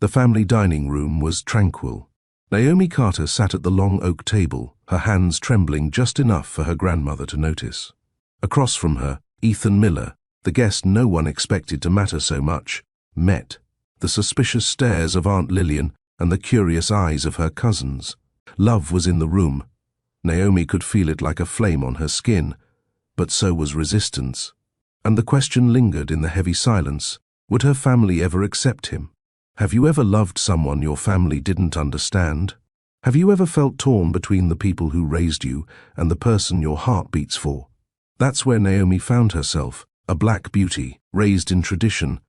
The family dining room was tranquil. Naomi Carter sat at the long oak table, her hands trembling just enough for her grandmother to notice. Across from her, Ethan Miller, the guest no one expected to matter so much, met. The suspicious stares of Aunt Lillian and the curious eyes of her cousins. Love was in the room. Naomi could feel it like a flame on her skin, but so was resistance. And the question lingered in the heavy silence, would her family ever accept him? Have you ever loved someone your family didn't understand? Have you ever felt torn between the people who raised you and the person your heart beats for? That's where Naomi found herself, a black beauty, raised in tradition,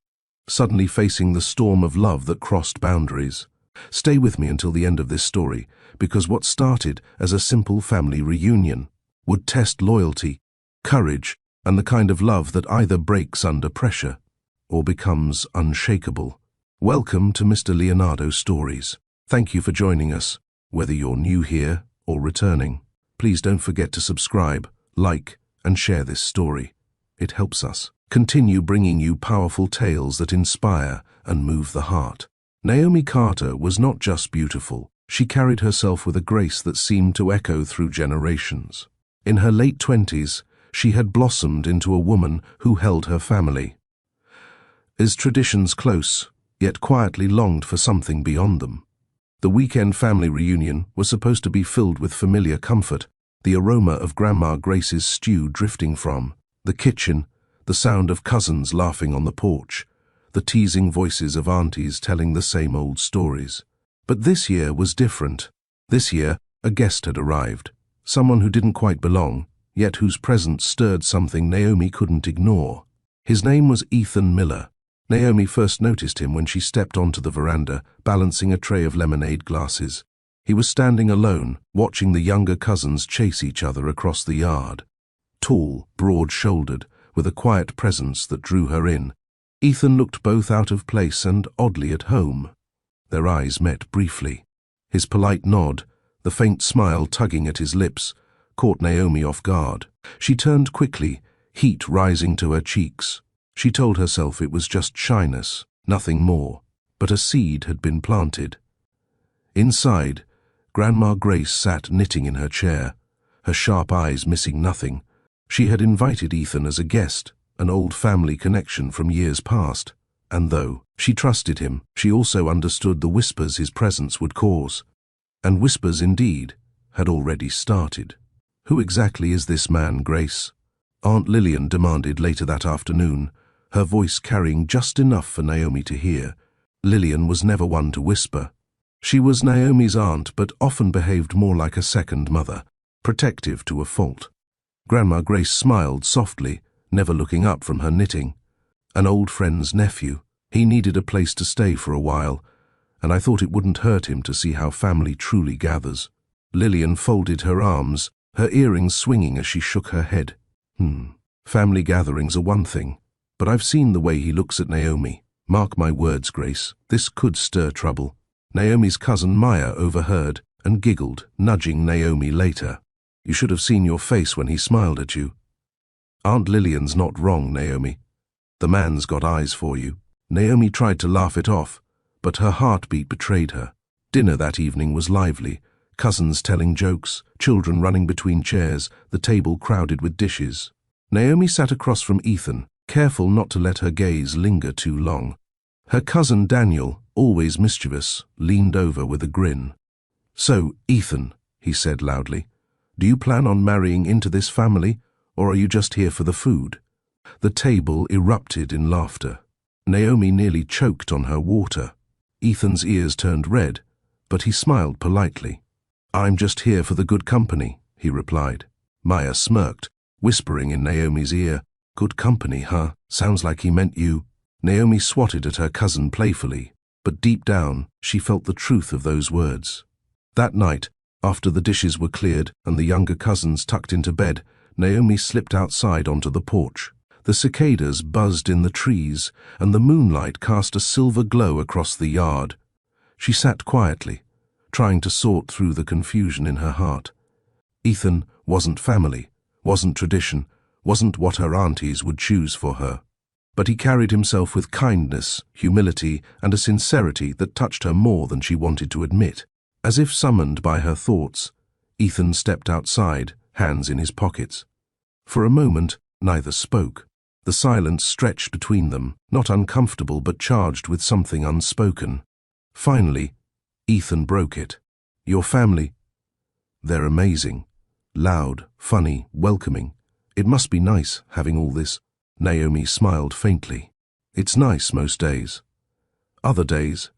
suddenly facing the storm of love that crossed boundaries. Stay with me until the end of this story, because what started as a simple family reunion would test loyalty, courage, and the kind of love that either breaks under pressure or becomes unshakable. Welcome to Mr. Leonardo Stories. Thank you for joining us. Whether you're new here or returning, please don't forget to subscribe, like, and share this story. It helps us continue bringing you powerful tales that inspire and move the heart. Naomi Carter was not just beautiful, she carried herself with a grace that seemed to echo through generations. In her late 20s, she had blossomed into a woman who held her family. As traditions close, yet quietly longed for something beyond them. The weekend family reunion was supposed to be filled with familiar comfort, the aroma of Grandma Grace's stew drifting from the kitchen, the sound of cousins laughing on the porch, the teasing voices of aunties telling the same old stories. But this year was different. This year, a guest had arrived, someone who didn't quite belong, yet whose presence stirred something Naomi couldn't ignore. His name was Ethan Miller. Naomi first noticed him when she stepped onto the veranda, balancing a tray of lemonade glasses. He was standing alone, watching the younger cousins chase each other across the yard. Tall, broad-shouldered, with a quiet presence that drew her in, Ethan looked both out of place and oddly at home. Their eyes met briefly. His polite nod, the faint smile tugging at his lips, caught Naomi off guard. She turned quickly, heat rising to her cheeks. She told herself it was just shyness, nothing more, but a seed had been planted. Inside, Grandma Grace sat knitting in her chair, her sharp eyes missing nothing. She had invited Ethan as a guest, an old family connection from years past, and though she trusted him, she also understood the whispers his presence would cause. And whispers, indeed, had already started. "Who exactly is this man, Grace?" Aunt Lillian demanded later that afternoon, her voice carrying just enough for Naomi to hear. Lillian was never one to whisper. She was Naomi's aunt, but often behaved more like a second mother, protective to a fault. Grandma Grace smiled softly, never looking up from her knitting. "An old friend's nephew. He needed a place to stay for a while, and I thought it wouldn't hurt him to see how family truly gathers." Lillian folded her arms, her earrings swinging as she shook her head. Family gatherings are one thing, but I've seen the way he looks at Naomi. Mark my words, Grace, this could stir trouble. Naomi's cousin Maya overheard and giggled, nudging Naomi later. "You should have seen your face when he smiled at you." "Aunt Lillian's not wrong, Naomi. The man's got eyes for you." Naomi tried to laugh it off, but her heartbeat betrayed her. Dinner that evening was lively, cousins telling jokes, children running between chairs, the table crowded with dishes. Naomi sat across from Ethan, careful not to let her gaze linger too long. Her cousin Daniel, always mischievous, leaned over with a grin. "So, Ethan," he said loudly, "do you plan on marrying into this family, or are you just here for the food?" The table erupted in laughter. Naomi nearly choked on her water. Ethan's ears turned red, but he smiled politely. "I'm just here for the good company," he replied. Maya smirked, whispering in Naomi's ear, "Good company, huh? Sounds like he meant you." Naomi swatted at her cousin playfully, but deep down she felt the truth of those words. That night, after the dishes were cleared and the younger cousins tucked into bed, Naomi slipped outside onto the porch. The cicadas buzzed in the trees, and the moonlight cast a silver glow across the yard. She sat quietly, trying to sort through the confusion in her heart. Ethan wasn't family, wasn't tradition, wasn't what her aunties would choose for her. but he carried himself with kindness, humility, and a sincerity that touched her more than she wanted to admit. As if summoned by her thoughts, Ethan stepped outside, hands in his pockets. For a moment, neither spoke. The silence stretched between them, not uncomfortable but charged with something unspoken. Finally, Ethan broke it. "Your family? They're amazing. Loud, funny, welcoming. It must be nice having all this." Naomi smiled faintly. "It's nice most days. Other days,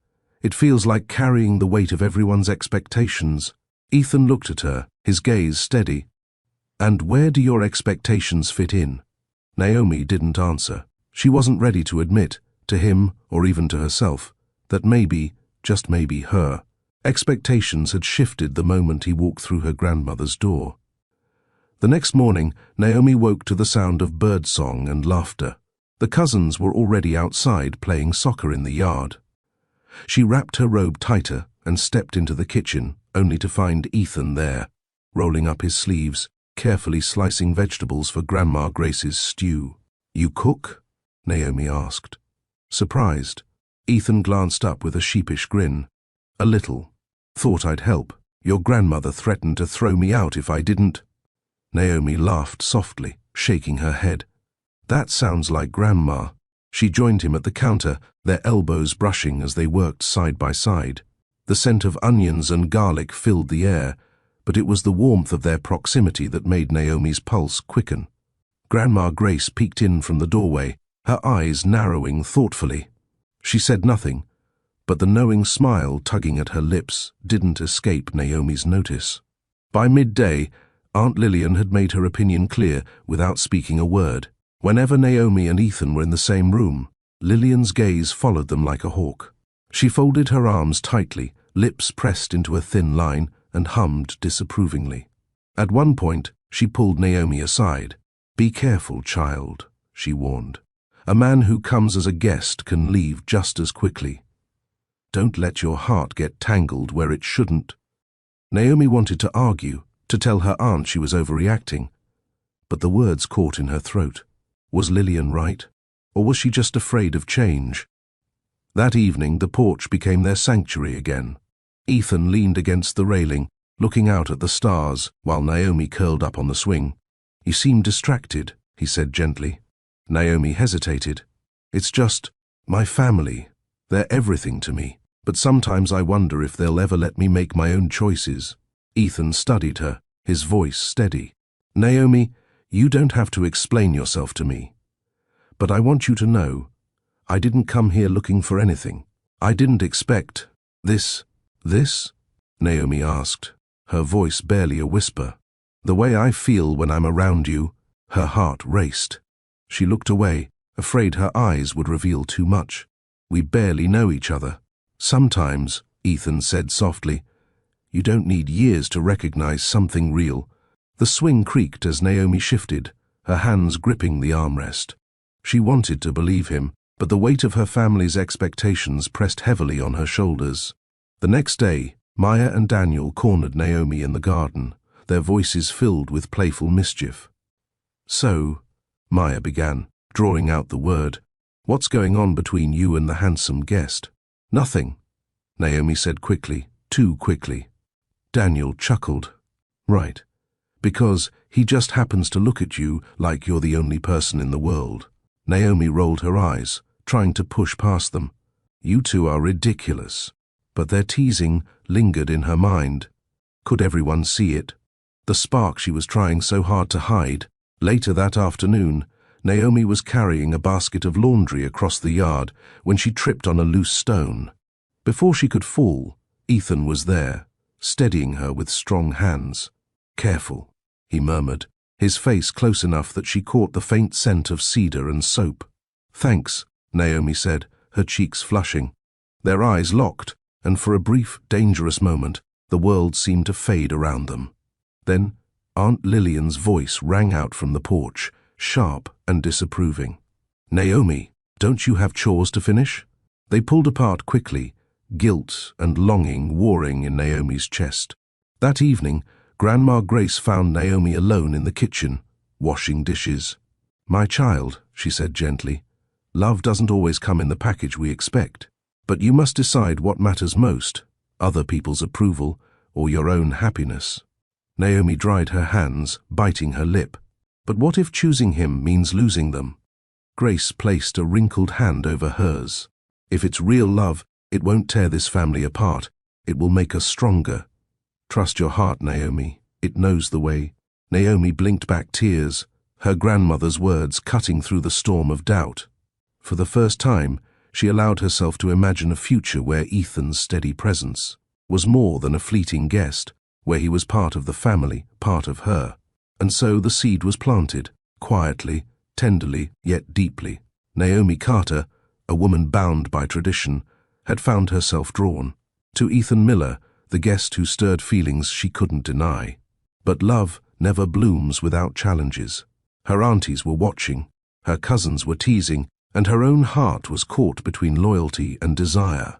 it feels like carrying the weight of everyone's expectations." Ethan looked at her, his gaze steady. "And where do your expectations fit in?" Naomi didn't answer. She wasn't ready to admit, to him or even to herself, that maybe, just maybe her expectations had shifted the moment he walked through her grandmother's door. The next morning, Naomi woke to the sound of birdsong and laughter. The cousins were already outside playing soccer in the yard. She wrapped her robe tighter and stepped into the kitchen, only to find Ethan there, rolling up his sleeves, carefully slicing vegetables for Grandma Grace's stew. "You cook?" Naomi asked. Surprised, Ethan glanced up with a sheepish grin. "A little. Thought I'd help. Your grandmother threatened to throw me out if I didn't." Naomi laughed softly, shaking her head. "That sounds like Grandma." She joined him at the counter, their elbows brushing as they worked side by side. The scent of onions and garlic filled the air, but it was the warmth of their proximity that made Naomi's pulse quicken. Grandma Grace peeked in from the doorway, her eyes narrowing thoughtfully. She said nothing, but the knowing smile tugging at her lips didn't escape Naomi's notice. By midday, Aunt Lillian had made her opinion clear without speaking a word. Whenever Naomi and Ethan were in the same room, Lillian's gaze followed them like a hawk. She folded her arms tightly, lips pressed into a thin line, and hummed disapprovingly. At one point, she pulled Naomi aside. "Be careful, child," she warned. "A man who comes as a guest can leave just as quickly. Don't let your heart get tangled where it shouldn't." Naomi wanted to argue, to tell her aunt she was overreacting, but the words caught in her throat. Was Lillian right, or was she just afraid of change? That evening, the porch became their sanctuary again. Ethan leaned against the railing, looking out at the stars, while Naomi curled up on the swing. "You seem distracted," he said gently. Naomi hesitated. "It's just my family. They're everything to me. But sometimes I wonder if they'll ever let me make my own choices." Ethan studied her, his voice steady. "Naomi, you don't have to explain yourself to me. But I want you to know, I didn't come here looking for anything. I didn't expect this?" Naomi asked, her voice barely a whisper. "The way I feel when I'm around you." Her heart raced. She looked away, afraid her eyes would reveal too much. "We barely know each other." "Sometimes," Ethan said softly, "you don't need years to recognize something real." The swing creaked as Naomi shifted, her hands gripping the armrest. She wanted to believe him, but the weight of her family's expectations pressed heavily on her shoulders. The next day, Maya and Daniel cornered Naomi in the garden, their voices filled with playful mischief. "So," Maya began, drawing out the word, "what's going on between you and the handsome guest?" "Nothing," Naomi said quickly, too quickly. Daniel chuckled. "Right. Because he just happens to look at you like you're the only person in the world." Naomi rolled her eyes, trying to push past them. "You two are ridiculous." But their teasing lingered in her mind. Could everyone see it? The spark she was trying so hard to hide. Later that afternoon, Naomi was carrying a basket of laundry across the yard when she tripped on a loose stone. Before she could fall, Ethan was there, steadying her with strong hands. "Careful," he murmured, his face close enough that she caught the faint scent of cedar and soap. "Thanks," Naomi said, her cheeks flushing. Their eyes locked, and for a brief, dangerous moment, the world seemed to fade around them. Then Aunt Lillian's voice rang out from the porch, sharp and disapproving. "Naomi, don't you have chores to finish?" They pulled apart quickly, guilt and longing warring in Naomi's chest. That evening, Grandma Grace found Naomi alone in the kitchen, washing dishes. "My child," she said gently, Love doesn't always come in the package we expect. But you must decide what matters most, other people's approval or your own happiness. Naomi dried her hands, biting her lip. But what if choosing him means losing them? Grace placed a wrinkled hand over hers. If it's real love, it won't tear this family apart. It will make us stronger. Trust your heart, Naomi. It knows the way. Naomi blinked back tears, her grandmother's words cutting through the storm of doubt. For the first time, she allowed herself to imagine a future where Ethan's steady presence was more than a fleeting guest, where he was part of the family, part of her. And so the seed was planted, quietly, tenderly, yet deeply. Naomi Carter, a woman bound by tradition, had found herself drawn to Ethan Miller, the guest who stirred feelings she couldn't deny. But love never blooms without challenges. Her aunties were watching, her cousins were teasing, and her own heart was caught between loyalty and desire.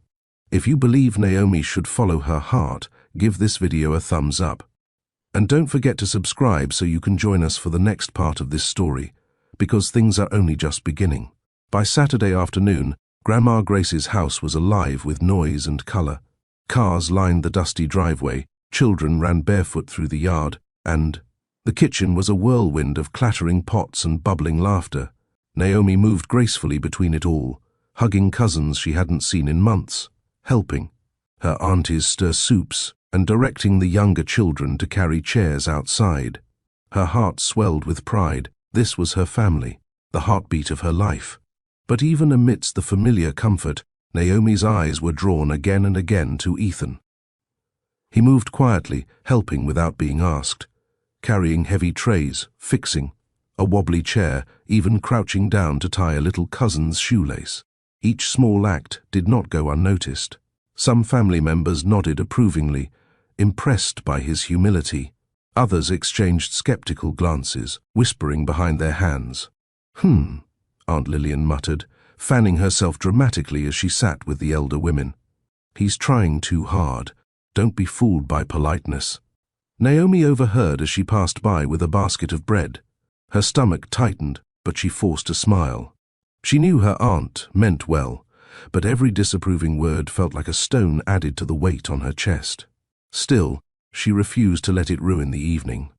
If you believe Naomi should follow her heart, give this video a thumbs up. And don't forget to subscribe so you can join us for the next part of this story, because things are only just beginning. By Saturday afternoon, Grandma Grace's house was alive with noise and color. Cars lined the dusty driveway, children ran barefoot through the yard, and the kitchen was a whirlwind of clattering pots and bubbling laughter. Naomi moved gracefully between it all, hugging cousins she hadn't seen in months, helping her aunties stir soups and directing the younger children to carry chairs outside. Her heart swelled with pride. This was her family, the heartbeat of her life. But even amidst the familiar comfort, Naomi's eyes were drawn again and again to Ethan. He moved quietly, helping without being asked, carrying heavy trays, fixing a wobbly chair, even crouching down to tie a little cousin's shoelace. Each small act did not go unnoticed. Some family members nodded approvingly, impressed by his humility. Others exchanged skeptical glances, whispering behind their hands. Aunt Lillian muttered, fanning herself dramatically as she sat with the elder women. He's trying too hard. Don't be fooled by politeness. Naomi overheard as she passed by with a basket of bread. Her stomach tightened, but she forced a smile. She knew her aunt meant well, but every disapproving word felt like a stone added to the weight on her chest. Still, she refused to let it ruin the evening.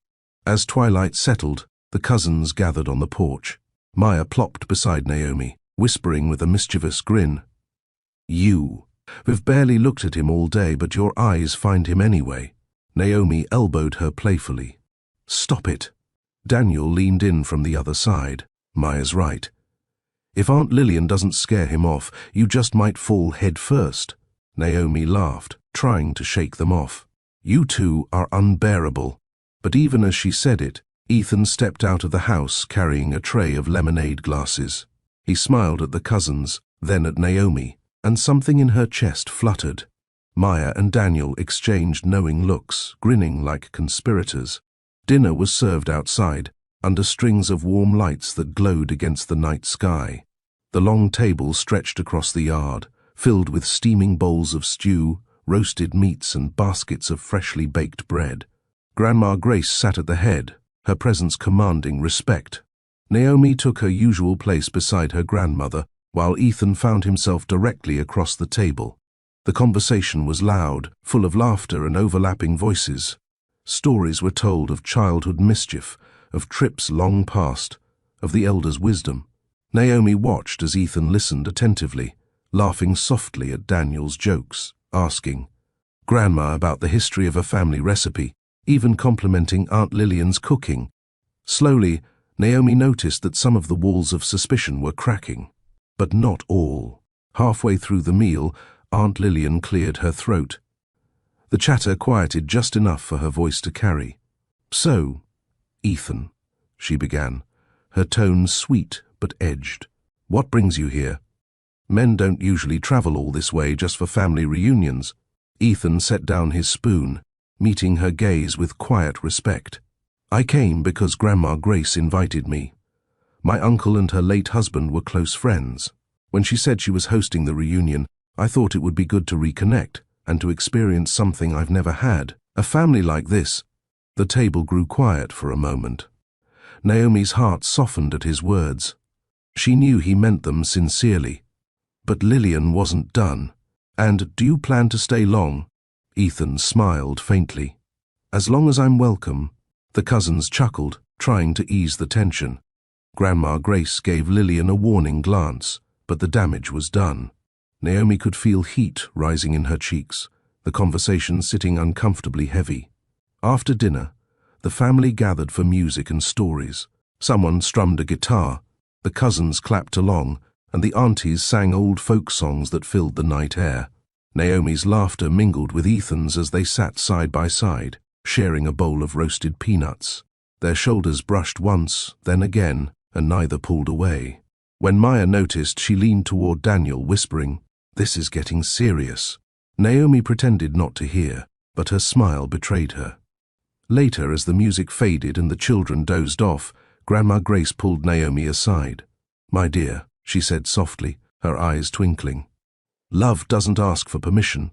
As twilight settled, the cousins gathered on the porch. Maya plopped beside Naomi, whispering with a mischievous grin. We've barely looked at him all day, but your eyes find him anyway. Naomi elbowed her playfully. Stop it. Daniel leaned in from the other side. Maya's right. If Aunt Lillian doesn't scare him off, you just might fall head first. Naomi laughed, trying to shake them off. You two are unbearable. But even as she said it, Ethan stepped out of the house carrying a tray of lemonade glasses. He smiled at the cousins, then at Naomi, and something in her chest fluttered. Maya and Daniel exchanged knowing looks, grinning like conspirators. Dinner was served outside, under strings of warm lights that glowed against the night sky. The long table stretched across the yard, filled with steaming bowls of stew, roasted meats and baskets of freshly baked bread. Grandma Grace sat at the head, her presence commanding respect. Naomi took her usual place beside her grandmother, while Ethan found himself directly across the table. The conversation was loud, full of laughter and overlapping voices. Stories were told of childhood mischief, of trips long past, of the elders' wisdom. Naomi watched as Ethan listened attentively, laughing softly at Daniel's jokes, asking Grandma about the history of a family recipe, even complimenting Aunt Lillian's cooking. Slowly, Naomi noticed that some of the walls of suspicion were cracking. But not all. Halfway through the meal, Aunt Lillian cleared her throat. The chatter quieted just enough for her voice to carry. So, Ethan, she began, her tone sweet but edged. What brings you here? Men don't usually travel all this way just for family reunions. Ethan set down his spoon, meeting her gaze with quiet respect. I came because Grandma Grace invited me. My uncle and her late husband were close friends. When she said she was hosting the reunion, I thought it would be good to reconnect and to experience something I've never had, a family like this. The table grew quiet for a moment. Naomi's heart softened at his words. She knew he meant them sincerely. But Lillian wasn't done. "And do you plan to stay long?" Ethan smiled faintly. "As long as I'm welcome." The cousins chuckled, trying to ease the tension. Grandma Grace gave Lillian a warning glance, but the damage was done. Naomi could feel heat rising in her cheeks, the conversation sitting uncomfortably heavy. After dinner, the family gathered for music and stories. Someone strummed a guitar, the cousins clapped along, and the aunties sang old folk songs that filled the night air. Naomi's laughter mingled with Ethan's as they sat side by side, sharing a bowl of roasted peanuts. Their shoulders brushed once, then again, and neither pulled away. When Maya noticed, she leaned toward Daniel, whispering, "This is getting serious." Naomi pretended not to hear, but her smile betrayed her. Later, as the music faded and the children dozed off, Grandma Grace pulled Naomi aside. "My dear," she said softly, her eyes twinkling, "love doesn't ask for permission,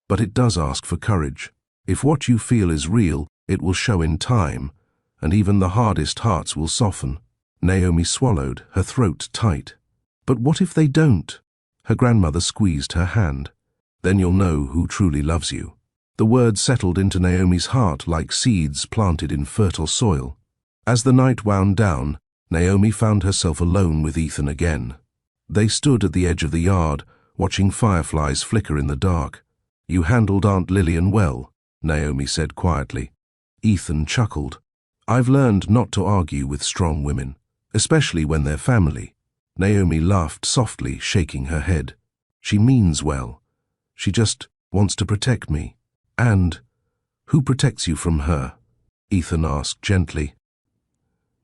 but it does ask for courage. If what you feel is real, it will show in time, and even the hardest hearts will soften." Naomi swallowed, her throat tight. "But what if they don't?" Her grandmother squeezed her hand. "Then you'll know who truly loves you." The words settled into Naomi's heart like seeds planted in fertile soil. As the night wound down, Naomi found herself alone with Ethan again. They stood at the edge of the yard, watching fireflies flicker in the dark. "You handled Aunt Lillian well," Naomi said quietly. Ethan chuckled. "I've learned not to argue with strong women, especially when they're family." Naomi laughed softly, shaking her head. "She means well. She just wants to protect me." "And who protects you from her?" Ethan asked gently.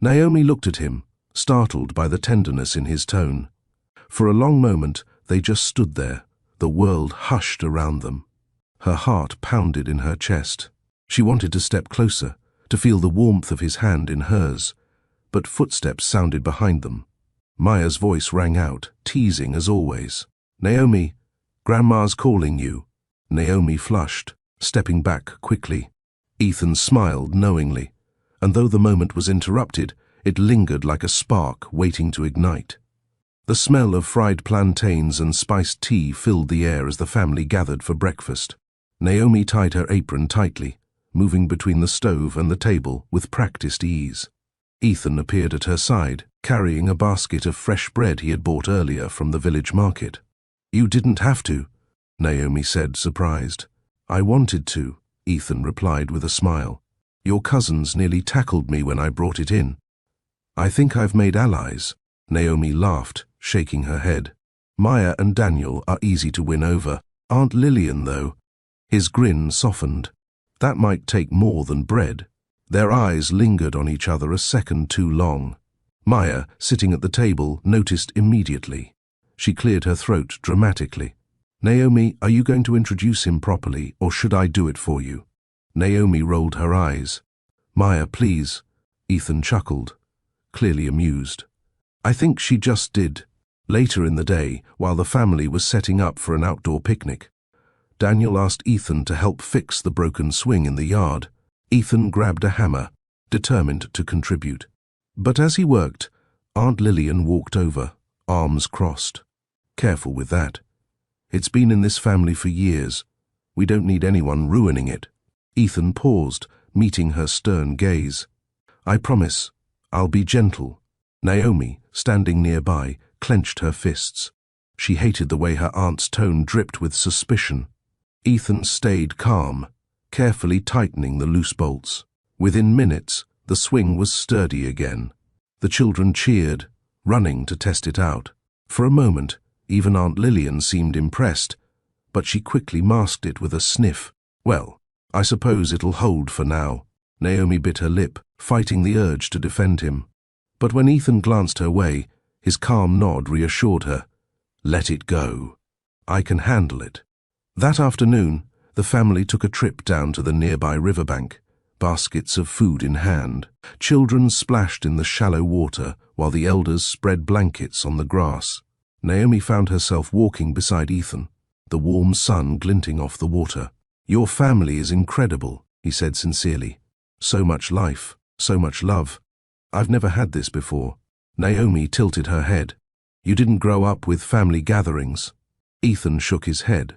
Naomi looked at him, startled by the tenderness in his tone. For a long moment, they just stood there, the world hushed around them. Her heart pounded in her chest. She wanted to step closer, to feel the warmth of his hand in hers, but footsteps sounded behind them. Maya's voice rang out, teasing as always. "Naomi, Grandma's calling you." Naomi flushed, stepping back quickly. Ethan smiled knowingly, and though the moment was interrupted, it lingered like a spark waiting to ignite. The smell of fried plantains and spiced tea filled the air as the family gathered for breakfast. Naomi tied her apron tightly, moving between the stove and the table with practiced ease. Ethan appeared at her side, carrying a basket of fresh bread he had bought earlier from the village market. "You didn't have to," Naomi said, surprised. "I wanted to," Ethan replied with a smile. "Your cousins nearly tackled me when I brought it in." "I think I've made allies," Naomi laughed, shaking her head. "Maya and Daniel are easy to win over. Aunt Lillian, though." His grin softened. "That might take more than bread." Their eyes lingered on each other a second too long. Maya, sitting at the table, noticed immediately. She cleared her throat dramatically. "Naomi, are you going to introduce him properly, or should I do it for you?" Naomi rolled her eyes. "Maya, please." Ethan chuckled, clearly amused. "I think she just did." Later in the day, while the family was setting up for an outdoor picnic, Daniel asked Ethan to help fix the broken swing in the yard. Ethan grabbed a hammer, determined to contribute. But as he worked, Aunt Lillian walked over, arms crossed. "Careful with that. It's been in this family for years. We don't need anyone ruining it." Ethan paused, meeting her stern gaze. "I promise, I'll be gentle." Naomi, standing nearby, clenched her fists. She hated the way her aunt's tone dripped with suspicion. Ethan stayed calm, carefully tightening the loose bolts. Within minutes, the swing was sturdy again. The children cheered, running to test it out. For a moment, even Aunt Lillian seemed impressed, but she quickly masked it with a sniff. "Well, I suppose it'll hold for now." Naomi bit her lip, fighting the urge to defend him. But when Ethan glanced her way, his calm nod reassured her. "Let it go. I can handle it." That afternoon, the family took a trip down to the nearby riverbank, baskets of food in hand. Children splashed in the shallow water while the elders spread blankets on the grass. Naomi found herself walking beside Ethan, the warm sun glinting off the water. "Your family is incredible," he said sincerely. "So much life, so much love. I've never had this before." Naomi tilted her head. You didn't grow up with family gatherings. Ethan shook his head.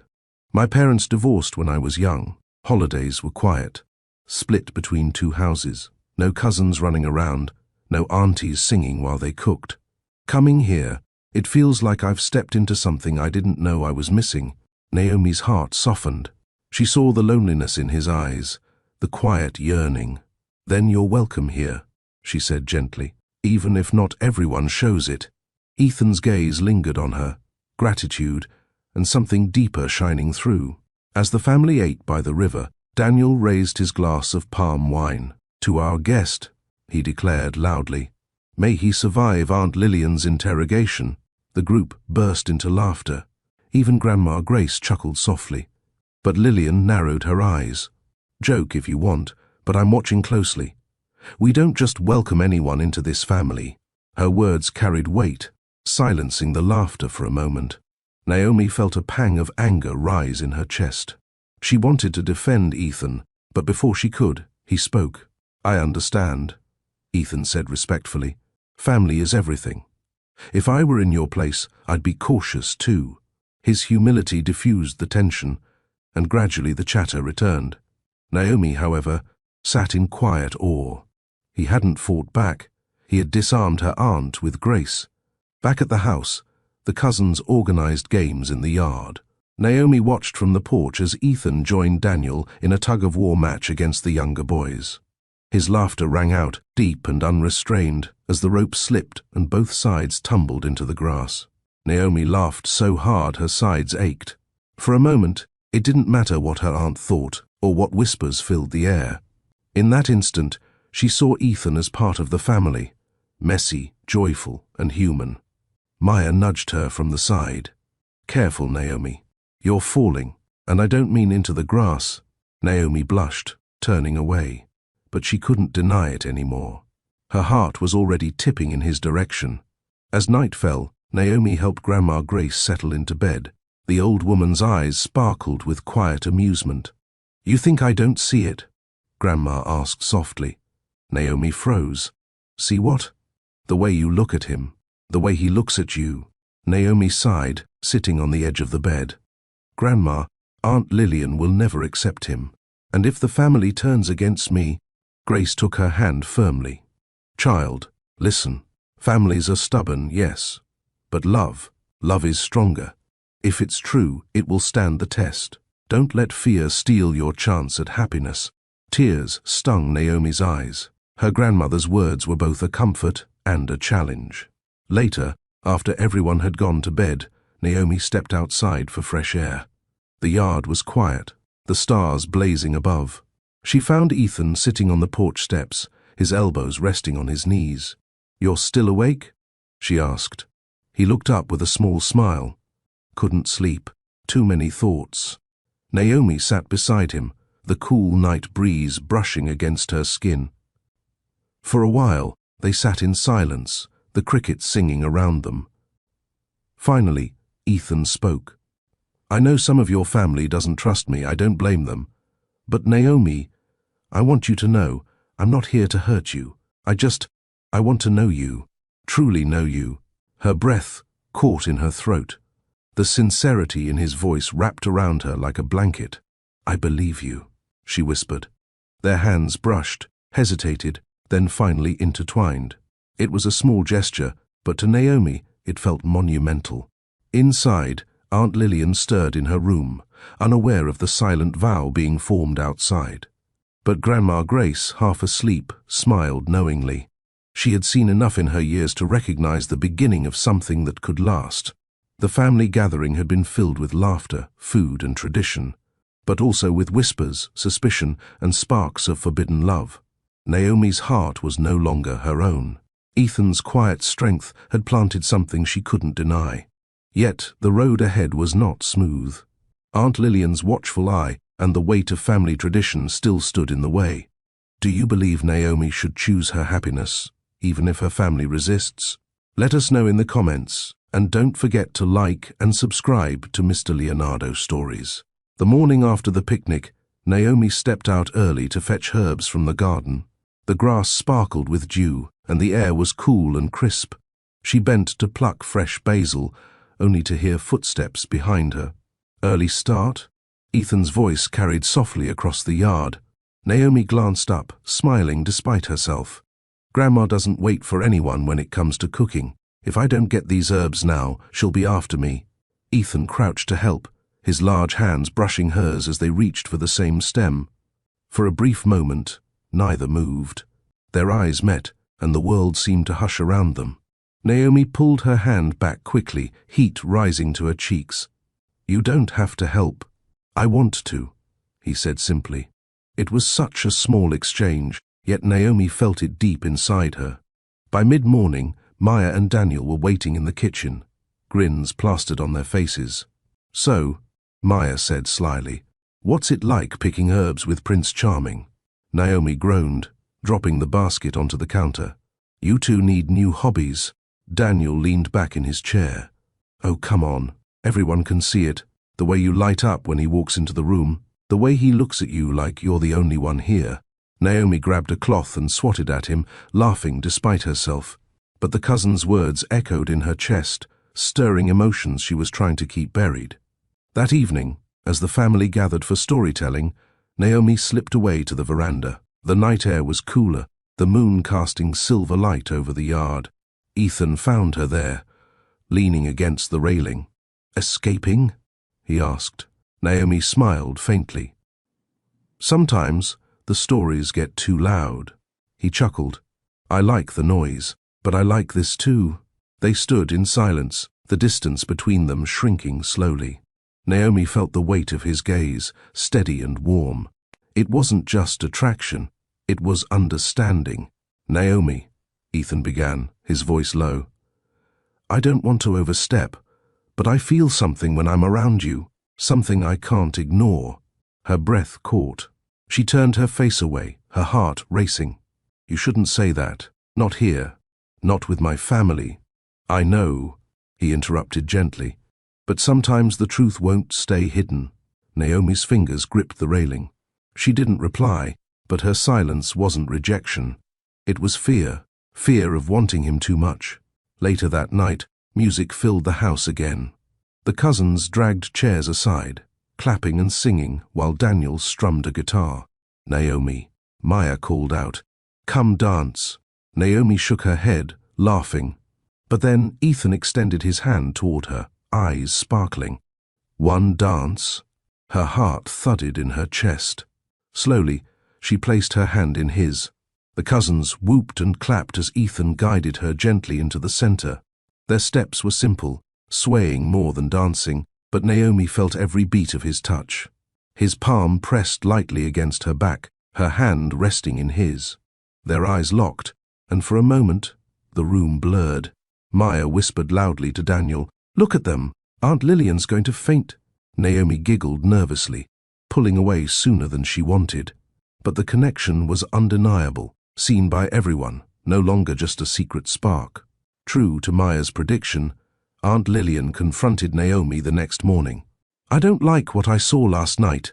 My parents divorced when I was young. Holidays were quiet. Split between two houses. No cousins running around. No aunties singing while they cooked. Coming here, it feels like I've stepped into something I didn't know I was missing. Naomi's heart softened. She saw the loneliness in his eyes, the quiet yearning. Then you're welcome here, she said gently, even if not everyone shows it. Ethan's gaze lingered on her, gratitude, and something deeper shining through. As the family ate by the river, Daniel raised his glass of palm wine. To our guest, he declared loudly. May he survive Aunt Lillian's interrogation. The group burst into laughter. Even Grandma Grace chuckled softly. But Lillian narrowed her eyes. Joke if you want, but I'm watching closely. We don't just welcome anyone into this family. Her words carried weight, silencing the laughter for a moment. Naomi felt a pang of anger rise in her chest. She wanted to defend Ethan, but before she could, he spoke. I understand, Ethan said respectfully. Family is everything. If I were in your place, I'd be cautious too. His humility diffused the tension, and gradually the chatter returned. Naomi, however, sat in quiet awe. He hadn't fought back. He had disarmed her aunt with grace. Back at the house, the cousins organized games in the yard. Naomi watched from the porch as Ethan joined Daniel in a tug-of-war match against the younger boys. His laughter rang out, deep and unrestrained, as the rope slipped and both sides tumbled into the grass. Naomi laughed so hard her sides ached. For a moment, it didn't matter what her aunt thought or what whispers filled the air. In that instant, she saw Ethan as part of the family, messy, joyful, and human. Maya nudged her from the side. Careful, Naomi. You're falling, and I don't mean into the grass. Naomi blushed, turning away. But she couldn't deny it anymore. Her heart was already tipping in his direction. As night fell, Naomi helped Grandma Grace settle into bed. The old woman's eyes sparkled with quiet amusement. You think I don't see it? Grandma asked softly. Naomi froze. See what? The way you look at him. The way he looks at you. Naomi sighed, sitting on the edge of the bed. Grandma, Aunt Lillian will never accept him. And if the family turns against me, Grace took her hand firmly. Child, listen. Families are stubborn, yes. But love is stronger. If it's true, it will stand the test. Don't let fear steal your chance at happiness. Tears stung Naomi's eyes. Her grandmother's words were both a comfort and a challenge. Later, after everyone had gone to bed, Naomi stepped outside for fresh air. The yard was quiet, the stars blazing above. She found Ethan sitting on the porch steps, his elbows resting on his knees. You're still awake? She asked. He looked up with a small smile. Couldn't sleep. Too many thoughts. Naomi sat beside him, the cool night breeze brushing against her skin. For a while, they sat in silence, the crickets singing around them. Finally, Ethan spoke. I know some of your family doesn't trust me, I don't blame them. But Naomi, I want you to know, I'm not here to hurt you. I want to know you, truly know you. Her breath caught in her throat. The sincerity in his voice wrapped around her like a blanket. I believe you, she whispered. Their hands brushed, hesitated, then finally intertwined. It was a small gesture, but to Naomi it felt monumental. Inside, Aunt Lillian stirred in her room, unaware of the silent vow being formed outside. But Grandma Grace, half asleep, smiled knowingly. She had seen enough in her years to recognize the beginning of something that could last. The family gathering had been filled with laughter, food, and tradition, but also with whispers, suspicion, and sparks of forbidden love. Naomi's heart was no longer her own. Ethan's quiet strength had planted something she couldn't deny. Yet the road ahead was not smooth. Aunt Lillian's watchful eye and the weight of family tradition still stood in the way. Do you believe Naomi should choose her happiness, even if her family resists? Let us know in the comments, and don't forget to like and subscribe to Mr. Leonardo Stories. The morning after the picnic, Naomi stepped out early to fetch herbs from the garden. The grass sparkled with dew, and the air was cool and crisp. She bent to pluck fresh basil, only to hear footsteps behind her. Early start? Ethan's voice carried softly across the yard. Naomi glanced up, smiling despite herself. Grandma doesn't wait for anyone when it comes to cooking. If I don't get these herbs now, she'll be after me. Ethan crouched to help, his large hands brushing hers as they reached for the same stem. For a brief moment, neither moved. Their eyes met, and the world seemed to hush around them. Naomi pulled her hand back quickly, heat rising to her cheeks. "You don't have to help. I want to," he said simply. It was such a small exchange, yet Naomi felt it deep inside her. By mid-morning, Maya and Daniel were waiting in the kitchen, grins plastered on their faces. "So," Maya said slyly, "what's it like picking herbs with Prince Charming?" Naomi groaned, dropping the basket onto the counter. "You two need new hobbies." Daniel leaned back in his chair. "Oh, come on. Everyone can see it. The way you light up when he walks into the room. The way he looks at you like you're the only one here." Naomi grabbed a cloth and swatted at him, laughing despite herself. But the cousin's words echoed in her chest, stirring emotions she was trying to keep buried. That evening, as the family gathered for storytelling, Naomi slipped away to the veranda. The night air was cooler, the moon casting silver light over the yard. Ethan found her there, leaning against the railing. "Escaping?" he asked. Naomi smiled faintly. "Sometimes the stories get too loud." He chuckled. "I like the noise, but I like this too." They stood in silence, the distance between them shrinking slowly. Naomi felt the weight of his gaze, steady and warm. It wasn't just attraction, it was understanding. "Naomi," Ethan began, his voice low, "I don't want to overstep, but I feel something when I'm around you, something I can't ignore." Her breath caught. She turned her face away, her heart racing. "You shouldn't say that. Not here. Not with my family." "I know," he interrupted gently, "but sometimes the truth won't stay hidden." Naomi's fingers gripped the railing. She didn't reply, but her silence wasn't rejection. It was fear, fear of wanting him too much. Later that night, music filled the house again. The cousins dragged chairs aside, clapping and singing while Daniel strummed a guitar. "Naomi," Maya called out, "come dance." Naomi shook her head, laughing. But then Ethan extended his hand toward her, eyes sparkling. "One dance?" Her heart thudded in her chest. Slowly, she placed her hand in his. The cousins whooped and clapped as Ethan guided her gently into the center. Their steps were simple, swaying more than dancing, but Naomi felt every beat of his touch. His palm pressed lightly against her back, her hand resting in his. Their eyes locked, and for a moment, the room blurred. Maya whispered loudly to Daniel, "Look at them! Aunt Lillian's going to faint." Naomi giggled nervously, pulling away sooner than she wanted. But the connection was undeniable, seen by everyone, no longer just a secret spark. True to Maya's prediction, Aunt Lillian confronted Naomi the next morning. "I don't like what I saw last night,"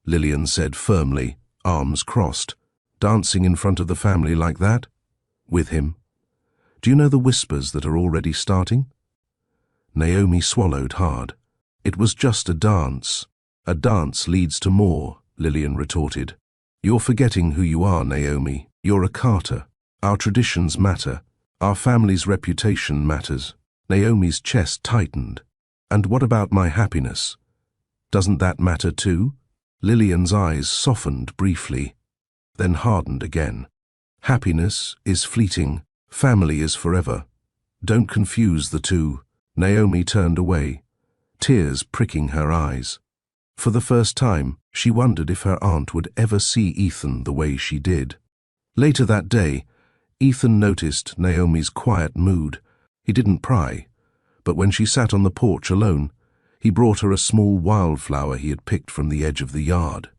Lillian said firmly, arms crossed. "Dancing in front of the family like that? With him? Do you know the whispers that are already starting?" Naomi swallowed hard. "It was just a dance." "A dance leads to more," Lillian retorted. "You're forgetting who you are, Naomi. You're a Carter. Our traditions matter. Our family's reputation matters." Naomi's chest tightened. "And what about my happiness? Doesn't that matter too?" Lillian's eyes softened briefly, then hardened again. "Happiness is fleeting. Family is forever. Don't confuse the two." Naomi turned away, tears pricking her eyes. For the first time, she wondered if her aunt would ever see Ethan the way she did. Later that day, Ethan noticed Naomi's quiet mood. He didn't pry, but when she sat on the porch alone, he brought her a small wildflower he had picked from the edge of the yard.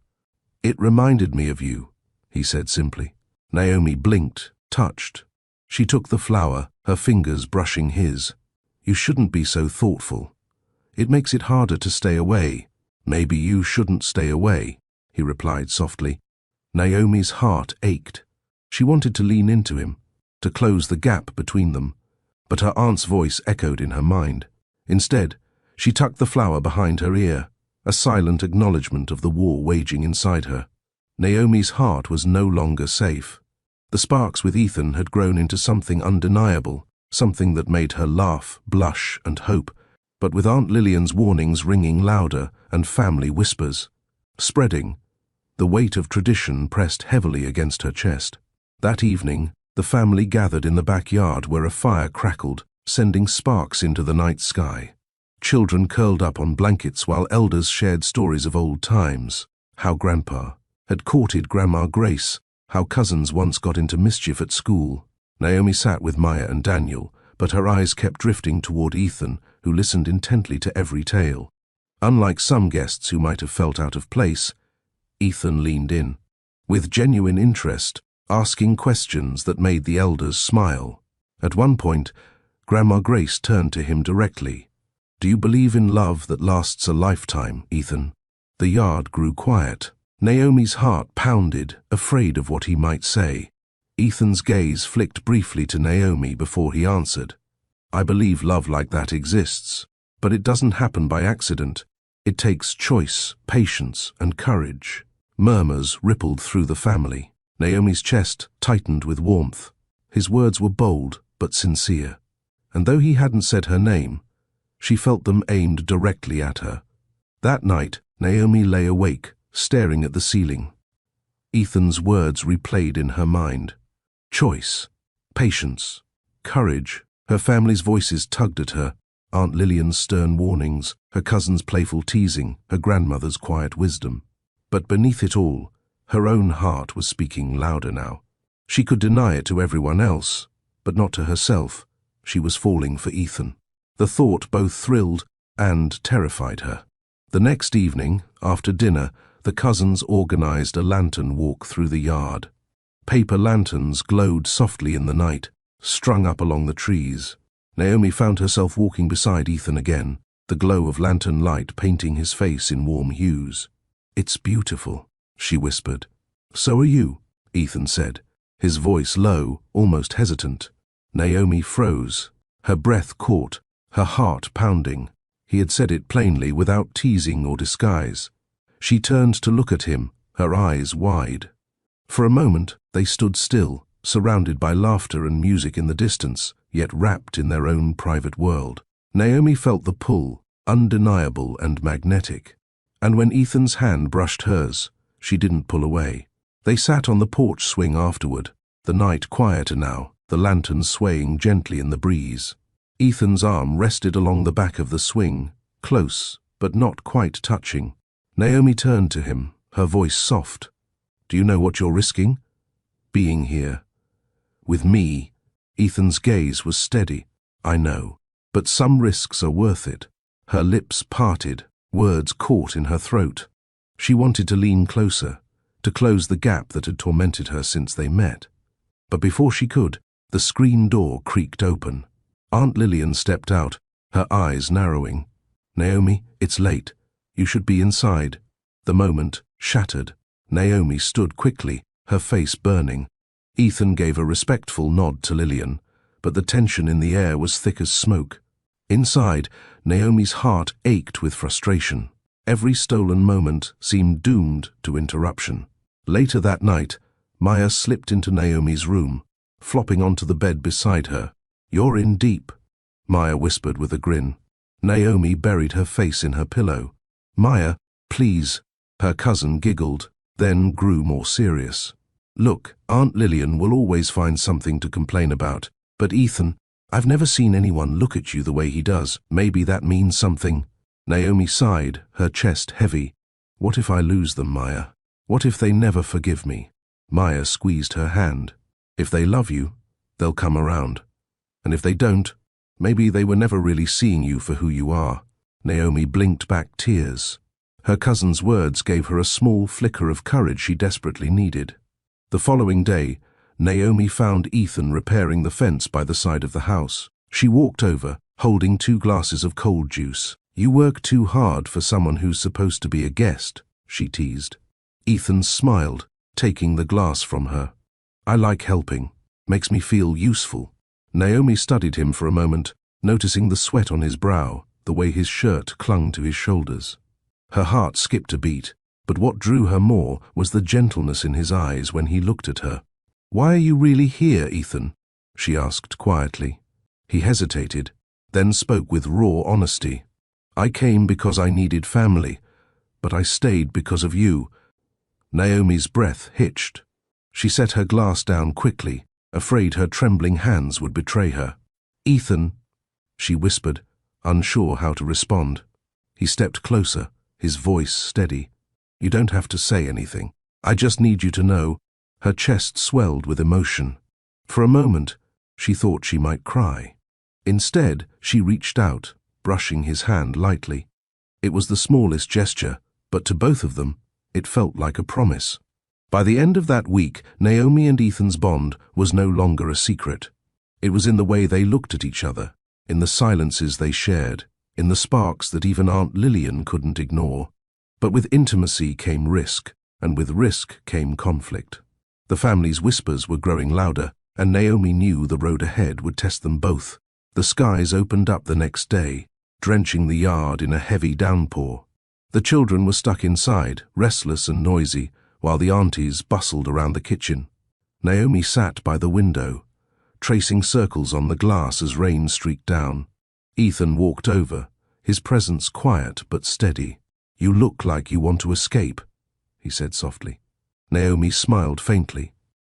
"It reminded me of you," he said simply. Naomi blinked, touched. She took the flower, her fingers brushing his. "You shouldn't be so thoughtful. It makes it harder to stay away." "Maybe you shouldn't stay away," he replied softly. Naomi's heart ached. She wanted to lean into him, to close the gap between them, but her aunt's voice echoed in her mind. Instead, she tucked the flower behind her ear, a silent acknowledgement of the war waging inside her. Naomi's heart was no longer safe. The sparks with Ethan had grown into something undeniable, something that made her laugh, blush, and hope, but with Aunt Lillian's warnings ringing louder and family whispers spreading, the weight of tradition pressed heavily against her chest. That evening, the family gathered in the backyard where a fire crackled, sending sparks into the night sky. Children curled up on blankets while elders shared stories of old times, how Grandpa had courted Grandma Grace, how cousins once got into mischief at school. Naomi sat with Maya and Daniel, but her eyes kept drifting toward Ethan, who listened intently to every tale. Unlike some guests who might have felt out of place, Ethan leaned in, with genuine interest, asking questions that made the elders smile. At one point, Grandma Grace turned to him directly. "Do you believe in love that lasts a lifetime, Ethan?" The yard grew quiet. Naomi's heart pounded, afraid of what he might say. Ethan's gaze flicked briefly to Naomi before he answered. "I believe love like that exists, but it doesn't happen by accident. It takes choice, patience, and courage." Murmurs rippled through the family. Naomi's chest tightened with warmth. His words were bold but sincere, and though he hadn't said her name, she felt them aimed directly at her. That night, Naomi lay awake, staring at the ceiling. Ethan's words replayed in her mind. Choice, patience, courage. Her family's voices tugged at her, Aunt Lillian's stern warnings, her cousin's playful teasing, her grandmother's quiet wisdom. But beneath it all, her own heart was speaking louder now. She could deny it to everyone else, but not to herself. She was falling for Ethan. The thought both thrilled and terrified her. The next evening, after dinner, the cousins organized a lantern walk through the yard. Paper lanterns glowed softly in the night, strung up along the trees. Naomi found herself walking beside Ethan again, the glow of lantern light painting his face in warm hues. "It's beautiful," she whispered. "So are you," Ethan said, his voice low, almost hesitant. Naomi froze, her breath caught, her heart pounding. He had said it plainly, without teasing or disguise. She turned to look at him, her eyes wide. For a moment, they stood still, surrounded by laughter and music in the distance, yet wrapped in their own private world. Naomi felt the pull, undeniable and magnetic. And when Ethan's hand brushed hers, she didn't pull away. They sat on the porch swing afterward, the night quieter now, the lanterns swaying gently in the breeze. Ethan's arm rested along the back of the swing, close, but not quite touching. Naomi turned to him, her voice soft. "Do you know what you're risking? Being here. With me." Ethan's gaze was steady. "I know, but some risks are worth it." Her lips parted, words caught in her throat. She wanted to lean closer, to close the gap that had tormented her since they met. But before she could, the screen door creaked open. Aunt Lillian stepped out, her eyes narrowing. "Naomi, it's late. You should be inside." The moment shattered. Naomi stood quickly, her face burning. Ethan gave a respectful nod to Lillian, but the tension in the air was thick as smoke. Inside, Naomi's heart ached with frustration. Every stolen moment seemed doomed to interruption. Later that night, Maya slipped into Naomi's room, flopping onto the bed beside her. "You're in deep," Maya whispered with a grin. Naomi buried her face in her pillow. "Maya, please," her cousin giggled, then grew more serious. "Look, Aunt Lillian will always find something to complain about, but Ethan, I've never seen anyone look at you the way he does. Maybe that means something." Naomi sighed, her chest heavy. "What if I lose them, Maya? What if they never forgive me?" Maya squeezed her hand. "If they love you, they'll come around. And if they don't, maybe they were never really seeing you for who you are." Naomi blinked back tears. Her cousin's words gave her a small flicker of courage she desperately needed. The following day, Naomi found Ethan repairing the fence by the side of the house. She walked over, holding 2 glasses of cold juice. "You work too hard for someone who's supposed to be a guest," she teased. Ethan smiled, taking the glass from her. "I like helping. Makes me feel useful." Naomi studied him for a moment, noticing the sweat on his brow, the way his shirt clung to his shoulders. Her heart skipped a beat, but what drew her more was the gentleness in his eyes when he looked at her. "Why are you really here, Ethan?" she asked quietly. He hesitated, then spoke with raw honesty. "I came because I needed family, but I stayed because of you." Naomi's breath hitched. She set her glass down quickly, afraid her trembling hands would betray her. "Ethan," she whispered, unsure how to respond. He stepped closer, his voice steady. "You don't have to say anything. I just need you to know." Her chest swelled with emotion. For a moment, she thought she might cry. Instead, she reached out, brushing his hand lightly. It was the smallest gesture, but to both of them, it felt like a promise. By the end of that week, Naomi and Ethan's bond was no longer a secret. It was in the way they looked at each other, in the silences they shared, in the sparks that even Aunt Lillian couldn't ignore. But with intimacy came risk, and with risk came conflict. The family's whispers were growing louder, and Naomi knew the road ahead would test them both. The skies opened up the next day, drenching the yard in a heavy downpour. The children were stuck inside, restless and noisy, while the aunties bustled around the kitchen. Naomi sat by the window, tracing circles on the glass as rain streaked down. Ethan walked over, his presence quiet but steady. "You look like you want to escape," he said softly. Naomi smiled faintly.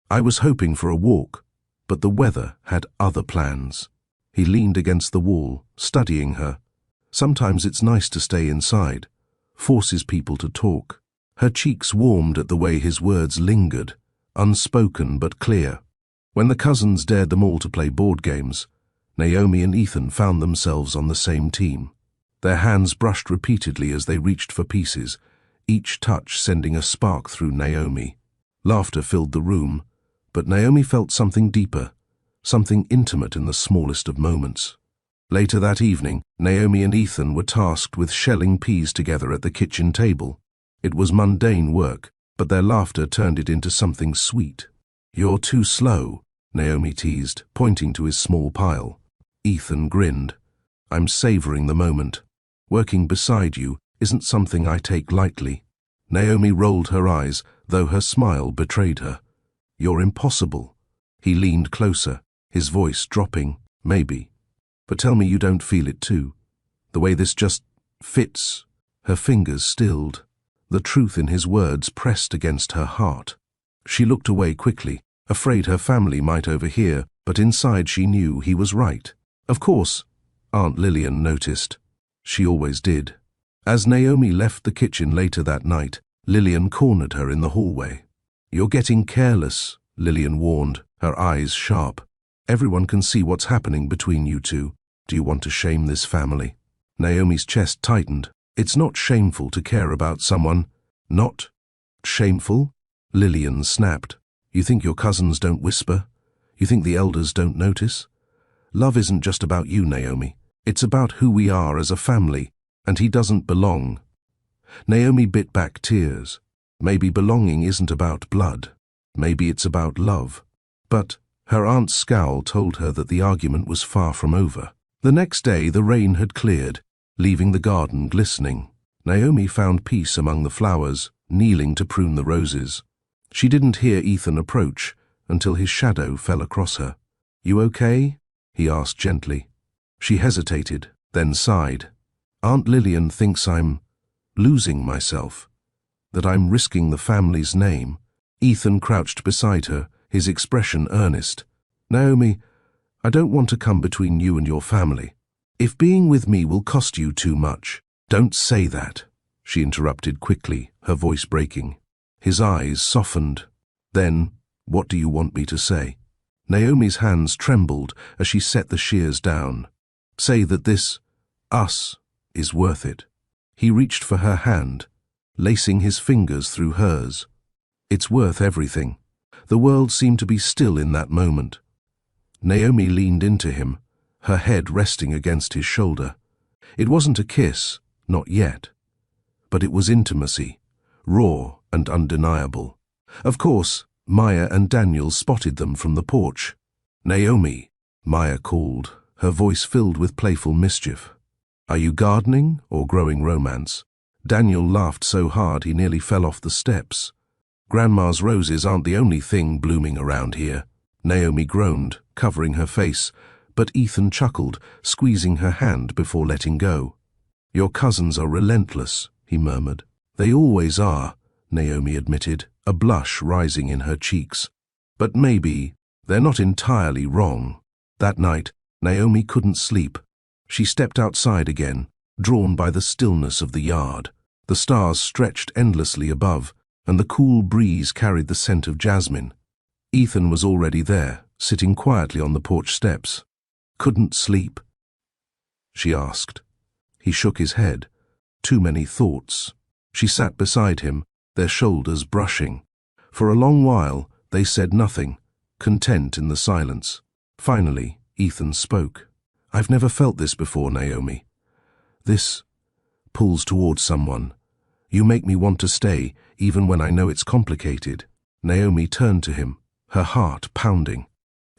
"I was hoping for a walk, but the weather had other plans." He leaned against the wall, studying her. Sometimes it's nice to stay inside, forces people to talk. Her cheeks warmed at the way his words lingered, unspoken but clear. When the cousins dared them all to play board games, Naomi and Ethan found themselves on the same team. Their hands brushed repeatedly as they reached for pieces, each touch sending a spark through Naomi. Laughter filled the room, but Naomi felt something deeper, something intimate in the smallest of moments. Later that evening, Naomi and Ethan were tasked with shelling peas together at the kitchen table. It was mundane work, but their laughter turned it into something sweet. "You're too slow," Naomi teased, pointing to his small pile. Ethan grinned. "I'm savoring the moment. Working beside you isn't something I take lightly." Naomi rolled her eyes, though her smile betrayed her. "You're impossible." He leaned closer, his voice dropping. "Maybe. But tell me you don't feel it too. The way this just fits." Her fingers stilled. The truth in his words pressed against her heart. She looked away quickly, afraid her family might overhear, but inside she knew he was right. Of course, Aunt Lillian noticed. She always did. As Naomi left the kitchen later that night, Lillian cornered her in the hallway. "You're getting careless," Lillian warned, her eyes sharp. "Everyone can see what's happening between you two. Do you want to shame this family?" Naomi's chest tightened. "It's not shameful to care about someone." "Not shameful?" Lillian snapped. "You think your cousins don't whisper? You think the elders don't notice? Love isn't just about you, Naomi. It's about who we are as a family, and he doesn't belong." Naomi bit back tears. Maybe belonging isn't about blood. Maybe it's about love. But her aunt's scowl told her that the argument was far from over. The next day the rain had cleared, leaving the garden glistening. Naomi found peace among the flowers, kneeling to prune the roses. She didn't hear Ethan approach until his shadow fell across her. "You okay?" he asked gently. She hesitated, then sighed. "Aunt Lillian thinks I'm losing myself, that I'm risking the family's name." Ethan crouched beside her, his expression earnest. "Naomi, I don't want to come between you and your family. If being with me will cost you too much." "Don't say that," she interrupted quickly, her voice breaking. His eyes softened. "Then, what do you want me to say?" Naomi's hands trembled as she set the shears down. "Say that this, us, is worth it." He reached for her hand, lacing his fingers through hers. "It's worth everything." The world seemed to be still in that moment. Naomi leaned into him, her head resting against his shoulder. It wasn't a kiss, not yet. But it was intimacy, raw and undeniable. Of course, Maya and Daniel spotted them from the porch. "Naomi," Maya called, her voice filled with playful mischief. "Are you gardening or growing romance?" Daniel laughed so hard he nearly fell off the steps. "Grandma's roses aren't the only thing blooming around here." Naomi groaned, covering her face, but Ethan chuckled, squeezing her hand before letting go. "Your cousins are relentless," he murmured. "They always are," Naomi admitted, a blush rising in her cheeks. "But maybe they're not entirely wrong." That night, Naomi couldn't sleep. She stepped outside again, drawn by the stillness of the yard. The stars stretched endlessly above, and the cool breeze carried the scent of jasmine. Ethan was already there, sitting quietly on the porch steps. "Couldn't sleep?" she asked. He shook his head. Too many thoughts. She sat beside him, their shoulders brushing. For a long while, they said nothing, content in the silence. Finally, Ethan spoke. "I've never felt this before, Naomi. This pulls towards someone. You make me want to stay, even when I know it's complicated." Naomi turned to him, her heart pounding.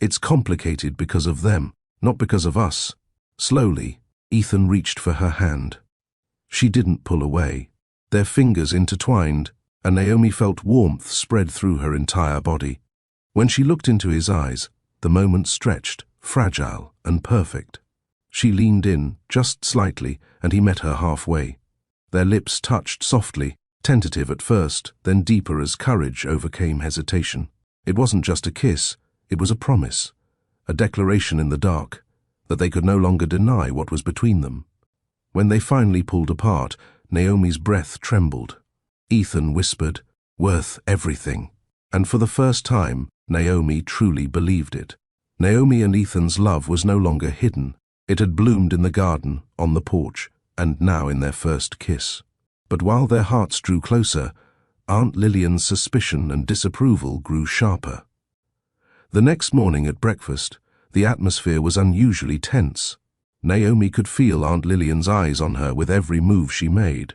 "It's complicated because of them, not because of us." Slowly, Ethan reached for her hand. She didn't pull away. Their fingers intertwined, and Naomi felt warmth spread through her entire body. When she looked into his eyes, the moment stretched, fragile and perfect. She leaned in, just slightly, and he met her halfway. Their lips touched softly, tentative at first, then deeper as courage overcame hesitation. It wasn't just a kiss, it was a promise, a declaration in the dark, that they could no longer deny what was between them. When they finally pulled apart, Naomi's breath trembled. Ethan whispered, "Worth everything." And for the first time, Naomi truly believed it. Naomi and Ethan's love was no longer hidden. It had bloomed in the garden, on the porch, and now in their first kiss. But while their hearts drew closer, Aunt Lillian's suspicion and disapproval grew sharper. The next morning at breakfast, the atmosphere was unusually tense. Naomi could feel Aunt Lillian's eyes on her with every move she made.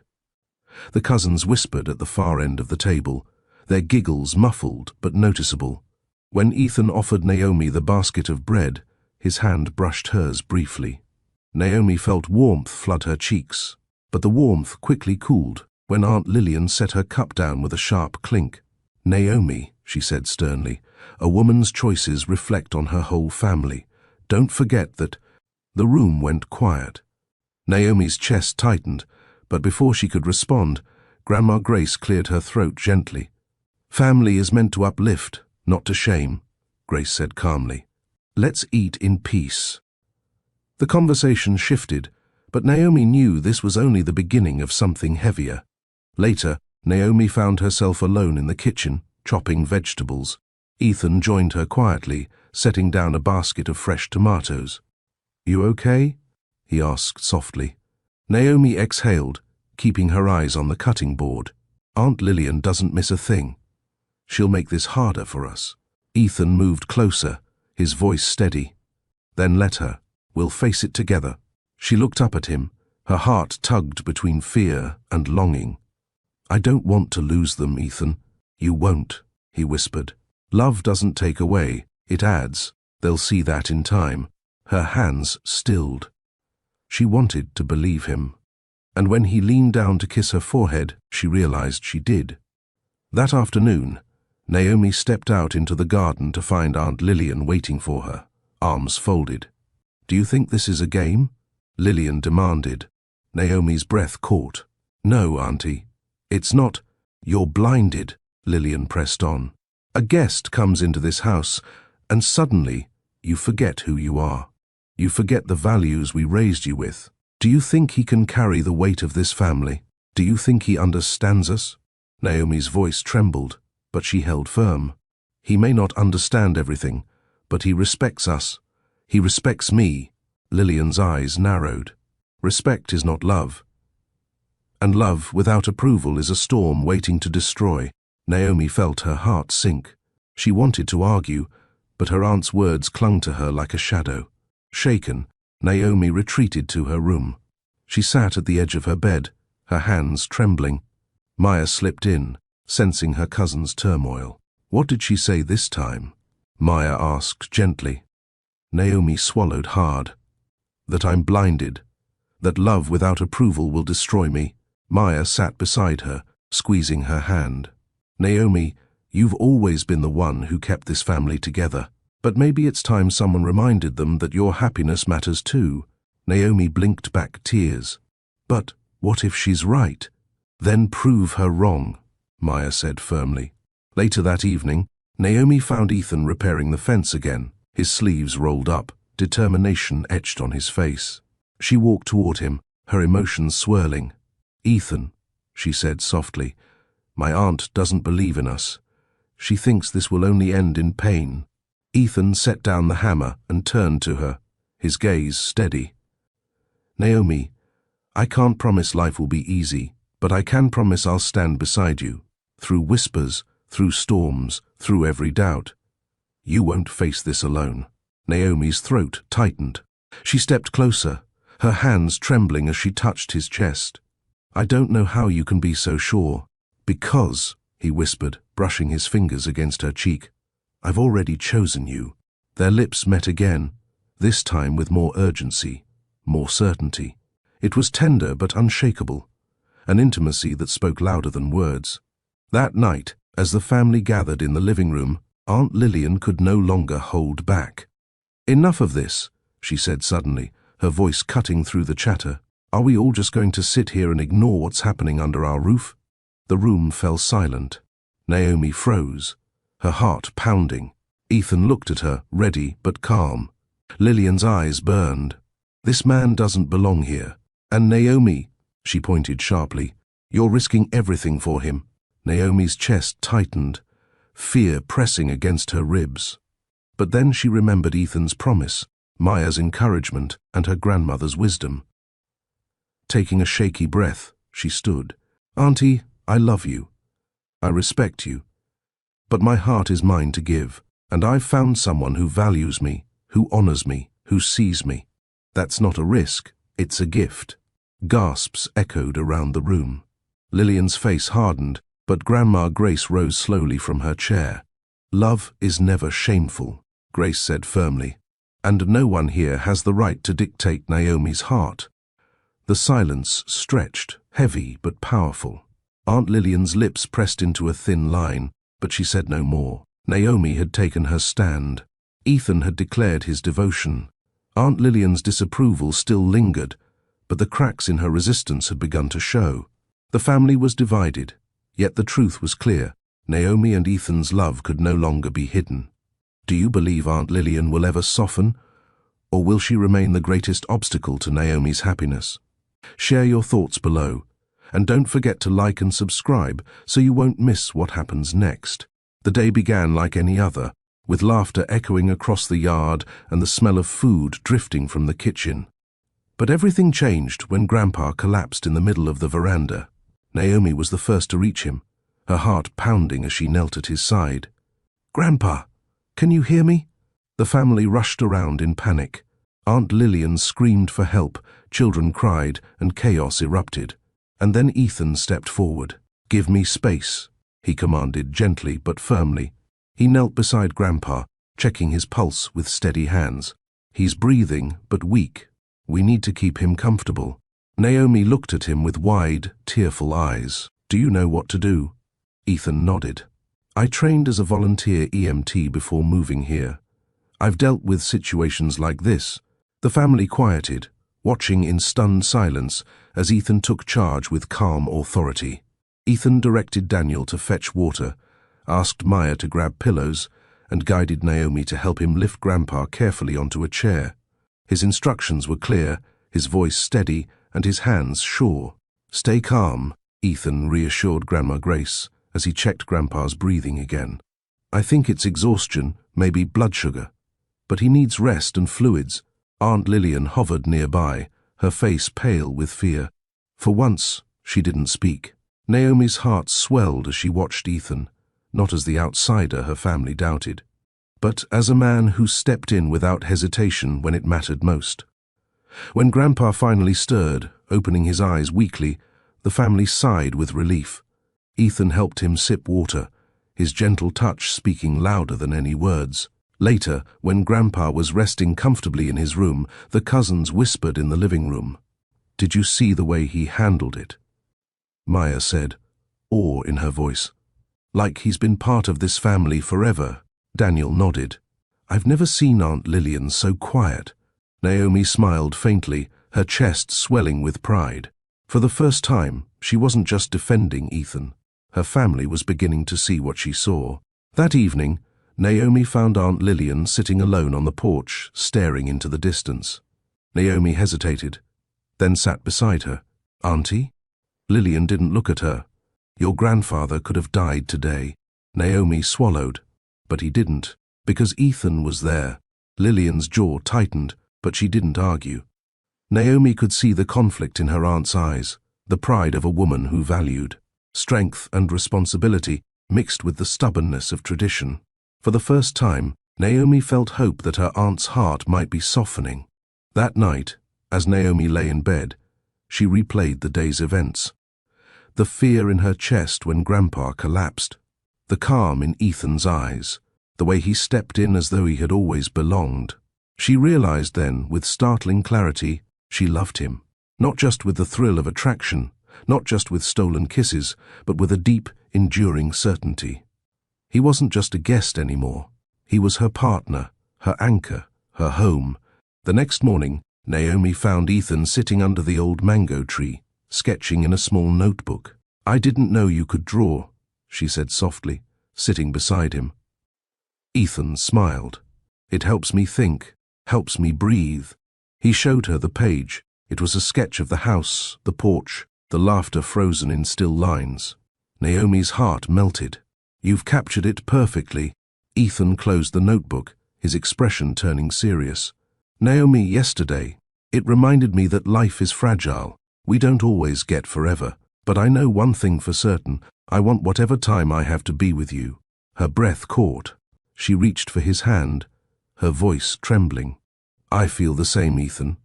The cousins whispered at the far end of the table, their giggles muffled but noticeable. When Ethan offered Naomi the basket of bread, his hand brushed hers briefly. Naomi felt warmth flood her cheeks, but the warmth quickly cooled when Aunt Lillian set her cup down with a sharp clink. "Naomi," she said sternly, "a woman's choices reflect on her whole family. Don't forget that." The room went quiet. Naomi's chest tightened, but before she could respond, Grandma Grace cleared her throat gently. "Family is meant to uplift, not to shame," Grace said calmly. "Let's eat in peace." The conversation shifted, but Naomi knew this was only the beginning of something heavier. Later, Naomi found herself alone in the kitchen, chopping vegetables. Ethan joined her quietly, setting down a basket of fresh tomatoes. "You okay?" he asked softly. Naomi exhaled, keeping her eyes on the cutting board. "Aunt Lillian doesn't miss a thing. She'll make this harder for us." Ethan moved closer, his voice steady. "Then let her. We'll face it together." She looked up at him, her heart tugged between fear and longing. "I don't want to lose them, Ethan." "You won't," he whispered. "Love doesn't take away, it adds. They'll see that in time." Her hands stilled. She wanted to believe him, and when he leaned down to kiss her forehead, she realized she did. That afternoon, Naomi stepped out into the garden to find Aunt Lillian waiting for her, arms folded. "Do you think this is a game?" Lillian demanded. Naomi's breath caught. "No, Auntie. It's not." "You're blinded," Lillian pressed on. "A guest comes into this house, and suddenly you forget who you are. You forget the values we raised you with. Do you think he can carry the weight of this family? Do you think he understands us?" Naomi's voice trembled, but she held firm. "He may not understand everything, but he respects us. He respects me." Lillian's eyes narrowed. "Respect is not love. And love without approval is a storm waiting to destroy." Naomi felt her heart sink. She wanted to argue, but her aunt's words clung to her like a shadow. Shaken, Naomi retreated to her room. She sat at the edge of her bed, her hands trembling. Maya slipped in, sensing her cousin's turmoil. "What did she say this time?" Maya asked gently. Naomi swallowed hard. That I'm blinded. That love without approval will destroy me. Maya sat beside her, squeezing her hand. Naomi, you've always been the one who kept this family together. But maybe it's time someone reminded them that your happiness matters too. Naomi blinked back tears. But what if she's right? Then prove her wrong, Maya said firmly. Later that evening, Naomi found Ethan repairing the fence again, his sleeves rolled up, determination etched on his face. She walked toward him, her emotions swirling. Ethan, she said softly, my aunt doesn't believe in us. She thinks this will only end in pain. Ethan set down the hammer and turned to her, his gaze steady. Naomi, I can't promise life will be easy, but I can promise I'll stand beside you, through whispers, through storms, through every doubt. You won't face this alone. Naomi's throat tightened. She stepped closer, her hands trembling as she touched his chest. I don't know how you can be so sure. Because, he whispered, brushing his fingers against her cheek, I've already chosen you. Their lips met again, this time with more urgency, more certainty. It was tender but unshakable, an intimacy that spoke louder than words. That night, as the family gathered in the living room, Aunt Lillian could no longer hold back. Enough of this, she said suddenly, her voice cutting through the chatter. Are we all just going to sit here and ignore what's happening under our roof? The room fell silent. Naomi froze, her heart pounding. Ethan looked at her, ready but calm. Lillian's eyes burned. This man doesn't belong here. And Naomi, she pointed sharply, you're risking everything for him. Naomi's chest tightened, fear pressing against her ribs. But then she remembered Ethan's promise, Maya's encouragement, and her grandmother's wisdom. Taking a shaky breath, she stood. Auntie, I love you. I respect you. But my heart is mine to give, and I've found someone who values me, who honors me, who sees me. That's not a risk, it's a gift. Gasps echoed around the room. Lillian's face hardened, but Grandma Grace rose slowly from her chair. Love is never shameful, Grace said firmly, and no one here has the right to dictate Naomi's heart. The silence stretched, heavy but powerful. Aunt Lillian's lips pressed into a thin line, but she said no more. Naomi had taken her stand. Ethan had declared his devotion. Aunt Lillian's disapproval still lingered, but the cracks in her resistance had begun to show. The family was divided, yet the truth was clear. Naomi and Ethan's love could no longer be hidden. Do you believe Aunt Lillian will ever soften, or will she remain the greatest obstacle to Naomi's happiness? Share your thoughts below, and don't forget to like and subscribe so you won't miss what happens next. The day began like any other, with laughter echoing across the yard and the smell of food drifting from the kitchen. But everything changed when Grandpa collapsed in the middle of the veranda. Naomi was the first to reach him, her heart pounding as she knelt at his side. Grandpa, can you hear me? The family rushed around in panic. Aunt Lillian screamed for help, children cried, and chaos erupted. And then Ethan stepped forward. Give me space, he commanded gently but firmly. He knelt beside Grandpa, checking his pulse with steady hands. He's breathing, but weak. We need to keep him comfortable. Naomi looked at him with wide, tearful eyes. Do you know what to do? Ethan nodded. I trained as a volunteer EMT before moving here. I've dealt with situations like this. The family quieted, watching in stunned silence as Ethan took charge with calm authority. Ethan directed Daniel to fetch water, asked Maya to grab pillows, and guided Naomi to help him lift Grandpa carefully onto a chair. His instructions were clear, his voice steady, and his hands sure. Stay calm, Ethan reassured Grandma Grace as he checked Grandpa's breathing again. I think it's exhaustion, maybe blood sugar. But he needs rest and fluids. Aunt Lillian hovered nearby, her face pale with fear. For once, she didn't speak. Naomi's heart swelled as she watched Ethan, not as the outsider her family doubted, but as a man who stepped in without hesitation when it mattered most. When Grandpa finally stirred, opening his eyes weakly, the family sighed with relief. Ethan helped him sip water, his gentle touch speaking louder than any words. Later, when Grandpa was resting comfortably in his room, the cousins whispered in the living room. "Did you see the way he handled it?" Maya said, awe in her voice. "Like he's been part of this family forever." Daniel nodded. "I've never seen Aunt Lillian so quiet." Naomi smiled faintly, her chest swelling with pride. For the first time, she wasn't just defending Ethan. Her family was beginning to see what she saw. That evening, Naomi found Aunt Lillian sitting alone on the porch, staring into the distance. Naomi hesitated, then sat beside her. "Auntie?" Lillian didn't look at her. "Your grandfather could have died today." Naomi swallowed, but he didn't, because Ethan was there. Lillian's jaw tightened, but she didn't argue. Naomi could see the conflict in her aunt's eyes, the pride of a woman who valued strength and responsibility mixed with the stubbornness of tradition. For the first time, Naomi felt hope that her aunt's heart might be softening. That night, as Naomi lay in bed, she replayed the day's events. The fear in her chest when Grandpa collapsed, the calm in Ethan's eyes, the way he stepped in as though he had always belonged. She realized then, with startling clarity, she loved him, not just with the thrill of attraction, not just with stolen kisses, but with a deep, enduring certainty. He wasn't just a guest anymore. He was her partner, her anchor, her home. The next morning, Naomi found Ethan sitting under the old mango tree, sketching in a small notebook. "I didn't know you could draw," she said softly, sitting beside him. Ethan smiled. "It helps me think, helps me breathe." He showed her the page. It was a sketch of the house, the porch, the laughter frozen in still lines. Naomi's heart melted. "You've captured it perfectly." Ethan closed the notebook, his expression turning serious. "Naomi, yesterday, it reminded me that life is fragile. We don't always get forever. But I know one thing for certain. I want whatever time I have to be with you." Her breath caught. She reached for his hand, her voice trembling. "I feel the same, Ethan.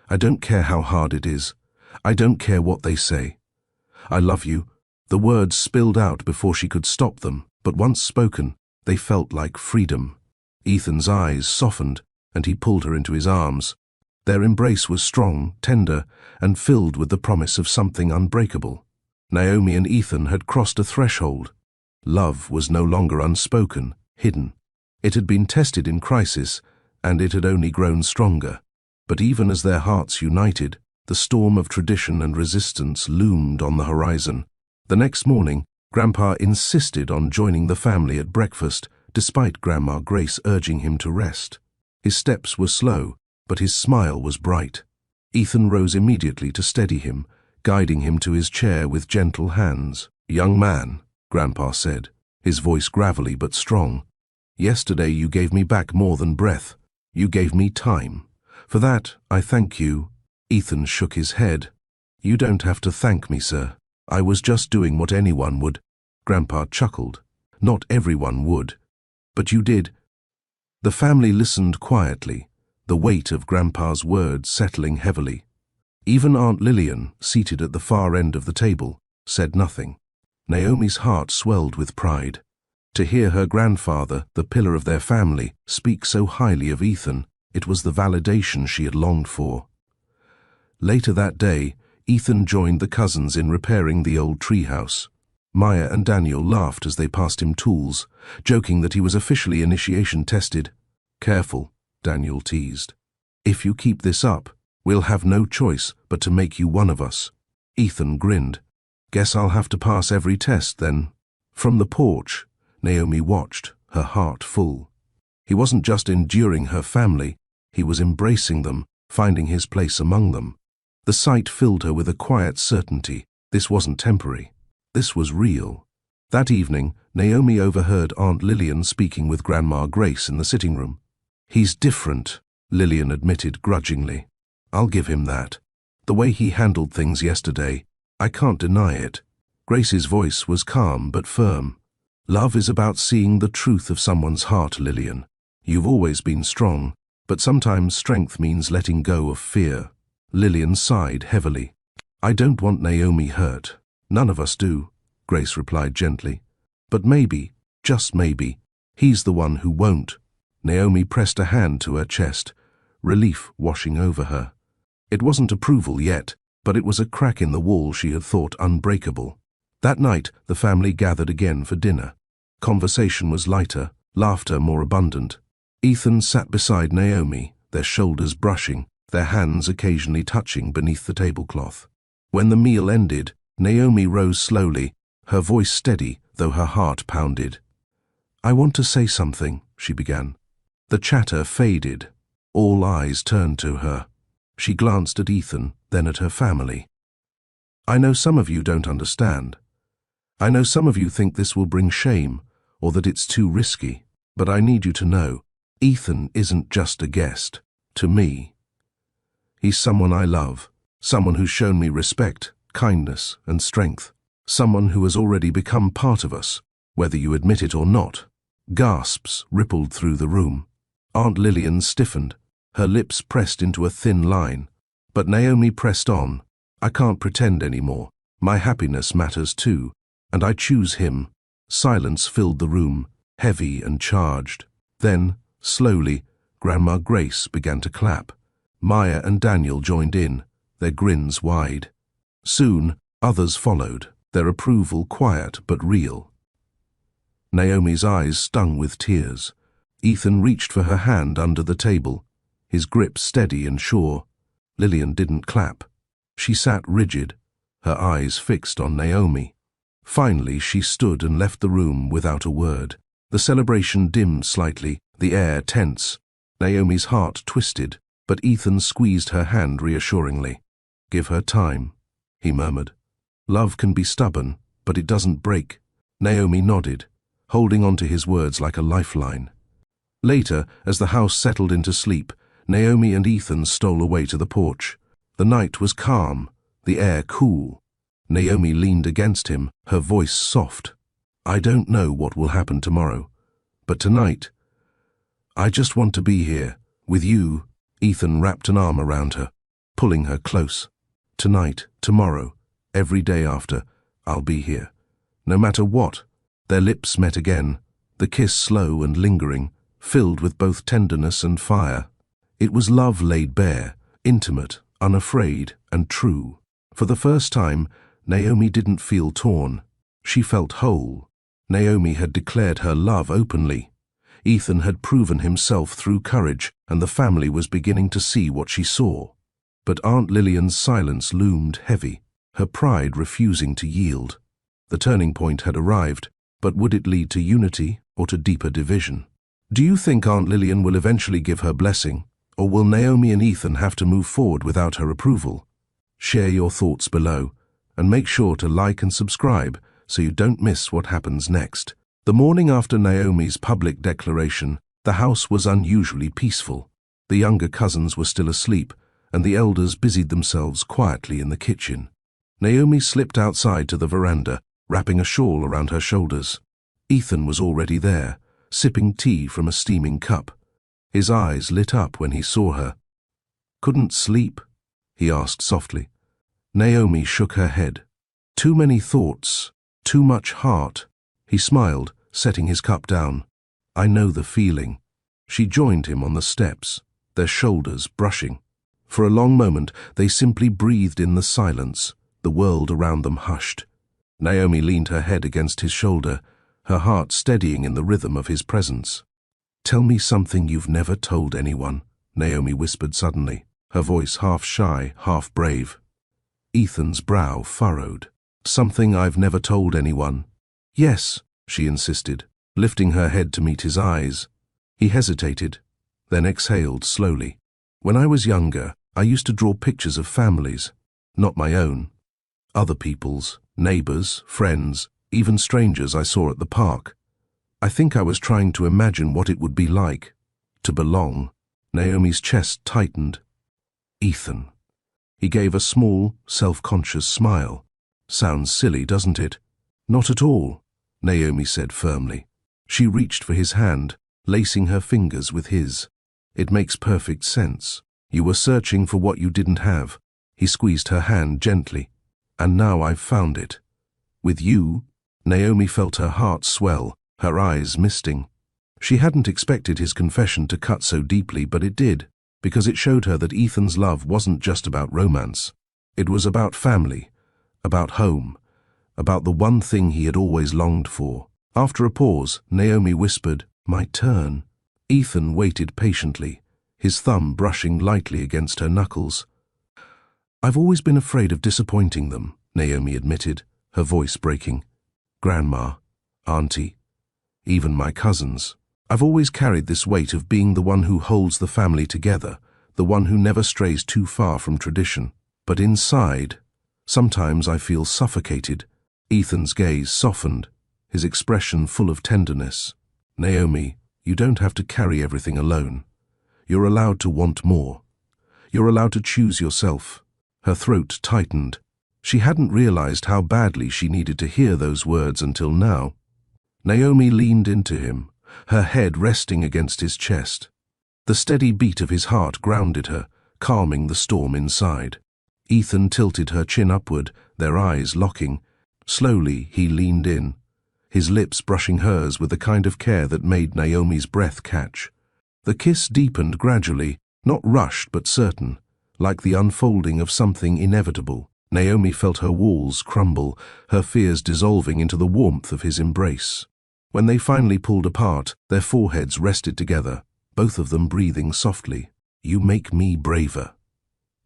I don't care how hard it is. I don't care what they say. I love you." The words spilled out before she could stop them, but once spoken, they felt like freedom. Ethan's eyes softened, and he pulled her into his arms. Their embrace was strong, tender, and filled with the promise of something unbreakable. Naomi and Ethan had crossed a threshold. Love was no longer unspoken, hidden. It had been tested in crisis, and it had only grown stronger. But even as their hearts united, the storm of tradition and resistance loomed on the horizon. The next morning, Grandpa insisted on joining the family at breakfast, despite Grandma Grace urging him to rest. His steps were slow, but his smile was bright. Ethan rose immediately to steady him, guiding him to his chair with gentle hands. "Young man," Grandpa said, his voice gravelly but strong, "yesterday you gave me back more than breath. You gave me time. For that, I thank you." Ethan shook his head. "You don't have to thank me, sir. I was just doing what anyone would." Grandpa chuckled. "Not everyone would. But you did." The family listened quietly, the weight of Grandpa's words settling heavily. Even Aunt Lillian, seated at the far end of the table, said nothing. Naomi's heart swelled with pride. To hear her grandfather, the pillar of their family, speak so highly of Ethan, it was the validation she had longed for. Later that day, Ethan joined the cousins in repairing the old treehouse. Maya and Daniel laughed as they passed him tools, joking that he was officially initiation tested. "Careful," Daniel teased. "If you keep this up, we'll have no choice but to make you one of us." Ethan grinned. "Guess I'll have to pass every test then." From the porch, Naomi watched, her heart full. He wasn't just enduring her family, he was embracing them, finding his place among them. The sight filled her with a quiet certainty. This wasn't temporary. This was real. That evening, Naomi overheard Aunt Lillian speaking with Grandma Grace in the sitting room. "He's different," Lillian admitted grudgingly. "I'll give him that. The way he handled things yesterday, I can't deny it." Grace's voice was calm but firm. "Love is about seeing the truth of someone's heart, Lillian. You've always been strong, but sometimes strength means letting go of fear." Lillian sighed heavily. "I don't want Naomi hurt. None of us do," Grace replied gently. "But maybe, just maybe, he's the one who won't." Naomi pressed a hand to her chest, relief washing over her. It wasn't approval yet, but it was a crack in the wall she had thought unbreakable. That night, the family gathered again for dinner. Conversation was lighter, laughter more abundant. Ethan sat beside Naomi, their shoulders brushing, their hands occasionally touching beneath the tablecloth. When the meal ended, Naomi rose slowly, her voice steady, though her heart pounded. "I want to say something," she began. The chatter faded. All eyes turned to her. She glanced at Ethan, then at her family. "I know some of you don't understand. I know some of you think this will bring shame, or that it's too risky, but I need you to know, Ethan isn't just a guest, to me. He's someone I love, someone who's shown me respect, kindness, and strength, someone who has already become part of us, whether you admit it or not." Gasps rippled through the room. Aunt Lillian stiffened, her lips pressed into a thin line. But Naomi pressed on. "I can't pretend anymore. My happiness matters too, and I choose him." Silence filled the room, heavy and charged. Then, slowly, Grandma Grace began to clap. Maya and Daniel joined in, their grins wide. Soon, others followed, their approval quiet but real. Naomi's eyes stung with tears. Ethan reached for her hand under the table, his grip steady and sure. Lillian didn't clap. She sat rigid, her eyes fixed on Naomi. Finally, she stood and left the room without a word. The celebration dimmed slightly, the air tense. Naomi's heart twisted, but Ethan squeezed her hand reassuringly. "Give her time," he murmured. "Love can be stubborn, but it doesn't break." Naomi nodded, holding on to his words like a lifeline. Later, as the house settled into sleep, Naomi and Ethan stole away to the porch. The night was calm, the air cool. Naomi leaned against him, her voice soft. "I don't know what will happen tomorrow, but tonight, I just want to be here, with you." Ethan wrapped an arm around her, pulling her close. "Tonight, tomorrow, every day after, I'll be here. No matter what." Their lips met again, the kiss slow and lingering, filled with both tenderness and fire. It was love laid bare, intimate, unafraid, and true. For the first time, Naomi didn't feel torn. She felt whole. Naomi had declared her love openly. Ethan had proven himself through courage, and the family was beginning to see what she saw. But Aunt Lillian's silence loomed heavy, her pride refusing to yield. The turning point had arrived, but would it lead to unity or to deeper division? Do you think Aunt Lillian will eventually give her blessing, or will Naomi and Ethan have to move forward without her approval? Share your thoughts below, and make sure to like and subscribe so you don't miss what happens next. The morning after Naomi's public declaration, the house was unusually peaceful. The younger cousins were still asleep, and the elders busied themselves quietly in the kitchen. Naomi slipped outside to the veranda, wrapping a shawl around her shoulders. Ethan was already there, sipping tea from a steaming cup. His eyes lit up when he saw her. "Couldn't sleep?" he asked softly. Naomi shook her head. "Too many thoughts, too much heart." He smiled, setting his cup down. "I know the feeling." She joined him on the steps, their shoulders brushing. For a long moment, they simply breathed in the silence, the world around them hushed. Naomi leaned her head against his shoulder, her heart steadying in the rhythm of his presence. "Tell me something you've never told anyone," Naomi whispered suddenly, her voice half shy, half brave. Ethan's brow furrowed. "Something I've never told anyone." "Yes," she insisted, lifting her head to meet his eyes. He hesitated, then exhaled slowly. "When I was younger, I used to draw pictures of families, not my own. Other people's, neighbors, friends, even strangers I saw at the park. I think I was trying to imagine what it would be like, to belong." Naomi's chest tightened. "Ethan." He gave a small, self-conscious smile. "Sounds silly, doesn't it?" "Not at all," Naomi said firmly. She reached for his hand, lacing her fingers with his. "It makes perfect sense. You were searching for what you didn't have." He squeezed her hand gently. "And now I've found it. With you." Naomi felt her heart swell, her eyes misting. She hadn't expected his confession to cut so deeply, but it did, because it showed her that Ethan's love wasn't just about romance. It was about family, about home, about the one thing he had always longed for. After a pause, Naomi whispered, "My turn." Ethan waited patiently, his thumb brushing lightly against her knuckles. "I've always been afraid of disappointing them," Naomi admitted, her voice breaking. "Grandma, Auntie, even my cousins. I've always carried this weight of being the one who holds the family together, the one who never strays too far from tradition. But inside, sometimes I feel suffocated." Ethan's gaze softened, his expression full of tenderness. "Naomi, you don't have to carry everything alone. You're allowed to want more. You're allowed to choose yourself." Her throat tightened. She hadn't realized how badly she needed to hear those words until now. Naomi leaned into him, her head resting against his chest. The steady beat of his heart grounded her, calming the storm inside. Ethan tilted her chin upward, their eyes locking. Slowly he leaned in, his lips brushing hers with the kind of care that made Naomi's breath catch. The kiss deepened gradually, not rushed but certain, like the unfolding of something inevitable. Naomi felt her walls crumble, her fears dissolving into the warmth of his embrace. When they finally pulled apart, their foreheads rested together, both of them breathing softly. "You make me braver,"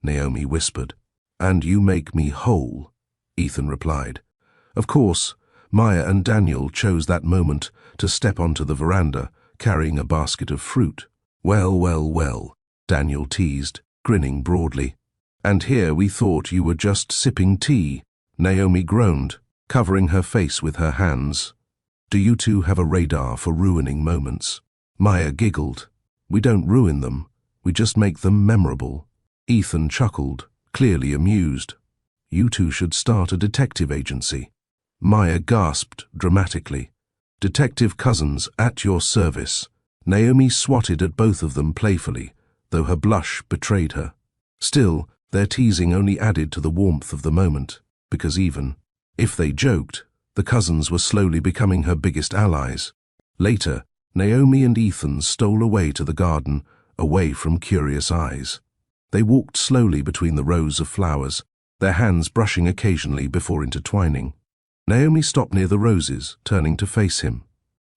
Naomi whispered. "And you make me whole," Ethan replied. Of course, Maya and Daniel chose that moment to step onto the veranda, carrying a basket of fruit. "Well, well, well," Daniel teased, grinning broadly. "And here we thought you were just sipping tea," Naomi groaned, covering her face with her hands. "Do you two have a radar for ruining moments?" Maya giggled. "We don't ruin them, we just make them memorable." Ethan chuckled, clearly amused. "You two should start a detective agency." Maya gasped dramatically. "Detective Cousins, at your service." Naomi swatted at both of them playfully, though her blush betrayed her. Still, their teasing only added to the warmth of the moment, because even if they joked, the cousins were slowly becoming her biggest allies. Later, Naomi and Ethan stole away to the garden, away from curious eyes. They walked slowly between the rows of flowers, their hands brushing occasionally before intertwining. Naomi stopped near the roses, turning to face him.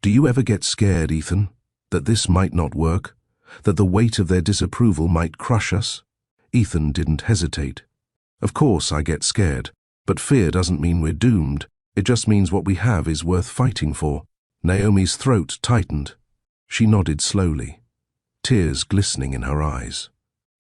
"Do you ever get scared, Ethan, that this might not work? That the weight of their disapproval might crush us?" Ethan didn't hesitate. "Of course I get scared, but fear doesn't mean we're doomed. It just means what we have is worth fighting for." Naomi's throat tightened. She nodded slowly, tears glistening in her eyes.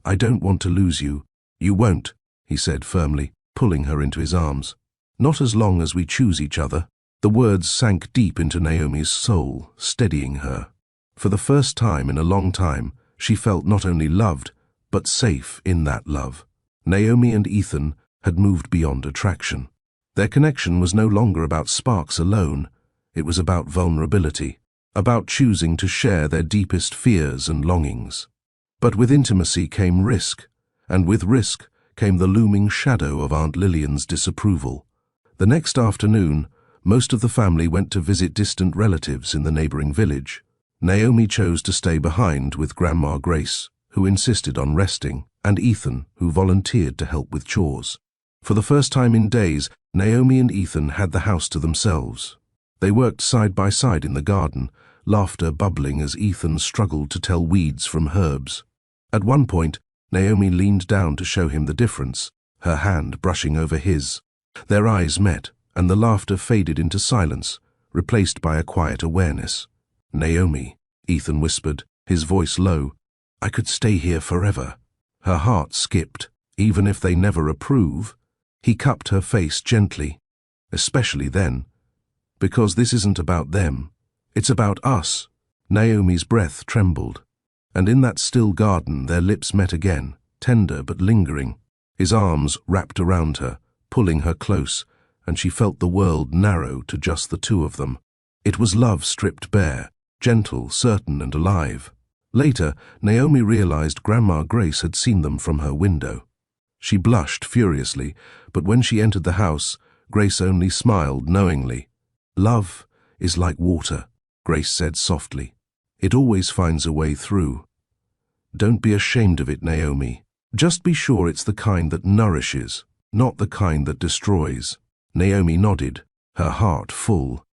"I don't want to lose you." "You won't," he said firmly, pulling her into his arms. "Not as long as we choose each other." The words sank deep into Naomi's soul, steadying her. For the first time in a long time, she felt not only loved, but safe in that love. Naomi and Ethan had moved beyond attraction. Their connection was no longer about sparks alone. It was about vulnerability, about choosing to share their deepest fears and longings. But with intimacy came risk, and with risk came the looming shadow of Aunt Lillian's disapproval. The next afternoon, most of the family went to visit distant relatives in the neighboring village. Naomi chose to stay behind with Grandma Grace, who insisted on resting, and Ethan, who volunteered to help with chores. For the first time in days, Naomi and Ethan had the house to themselves. They worked side by side in the garden, laughter bubbling as Ethan struggled to tell weeds from herbs. At one point, Naomi leaned down to show him the difference, her hand brushing over his. Their eyes met, and the laughter faded into silence, replaced by a quiet awareness. "Naomi," Ethan whispered, his voice low, "I could stay here forever." Her heart skipped. Even if they never approve, he cupped her face gently, especially then. "Because this isn't about them. It's about us." Naomi's breath trembled, and in that still garden their lips met again, tender but lingering. His arms wrapped around her, pulling her close, and she felt the world narrow to just the two of them. It was love stripped bare, gentle, certain, and alive. Later, Naomi realized Grandma Grace had seen them from her window. She blushed furiously, but when she entered the house, Grace only smiled knowingly. "Love is like water," Grace said softly. It always finds a way through. Don't be ashamed of it, Naomi. Just be sure it's the kind that nourishes, not the kind that destroys. Naomi nodded, her heart full.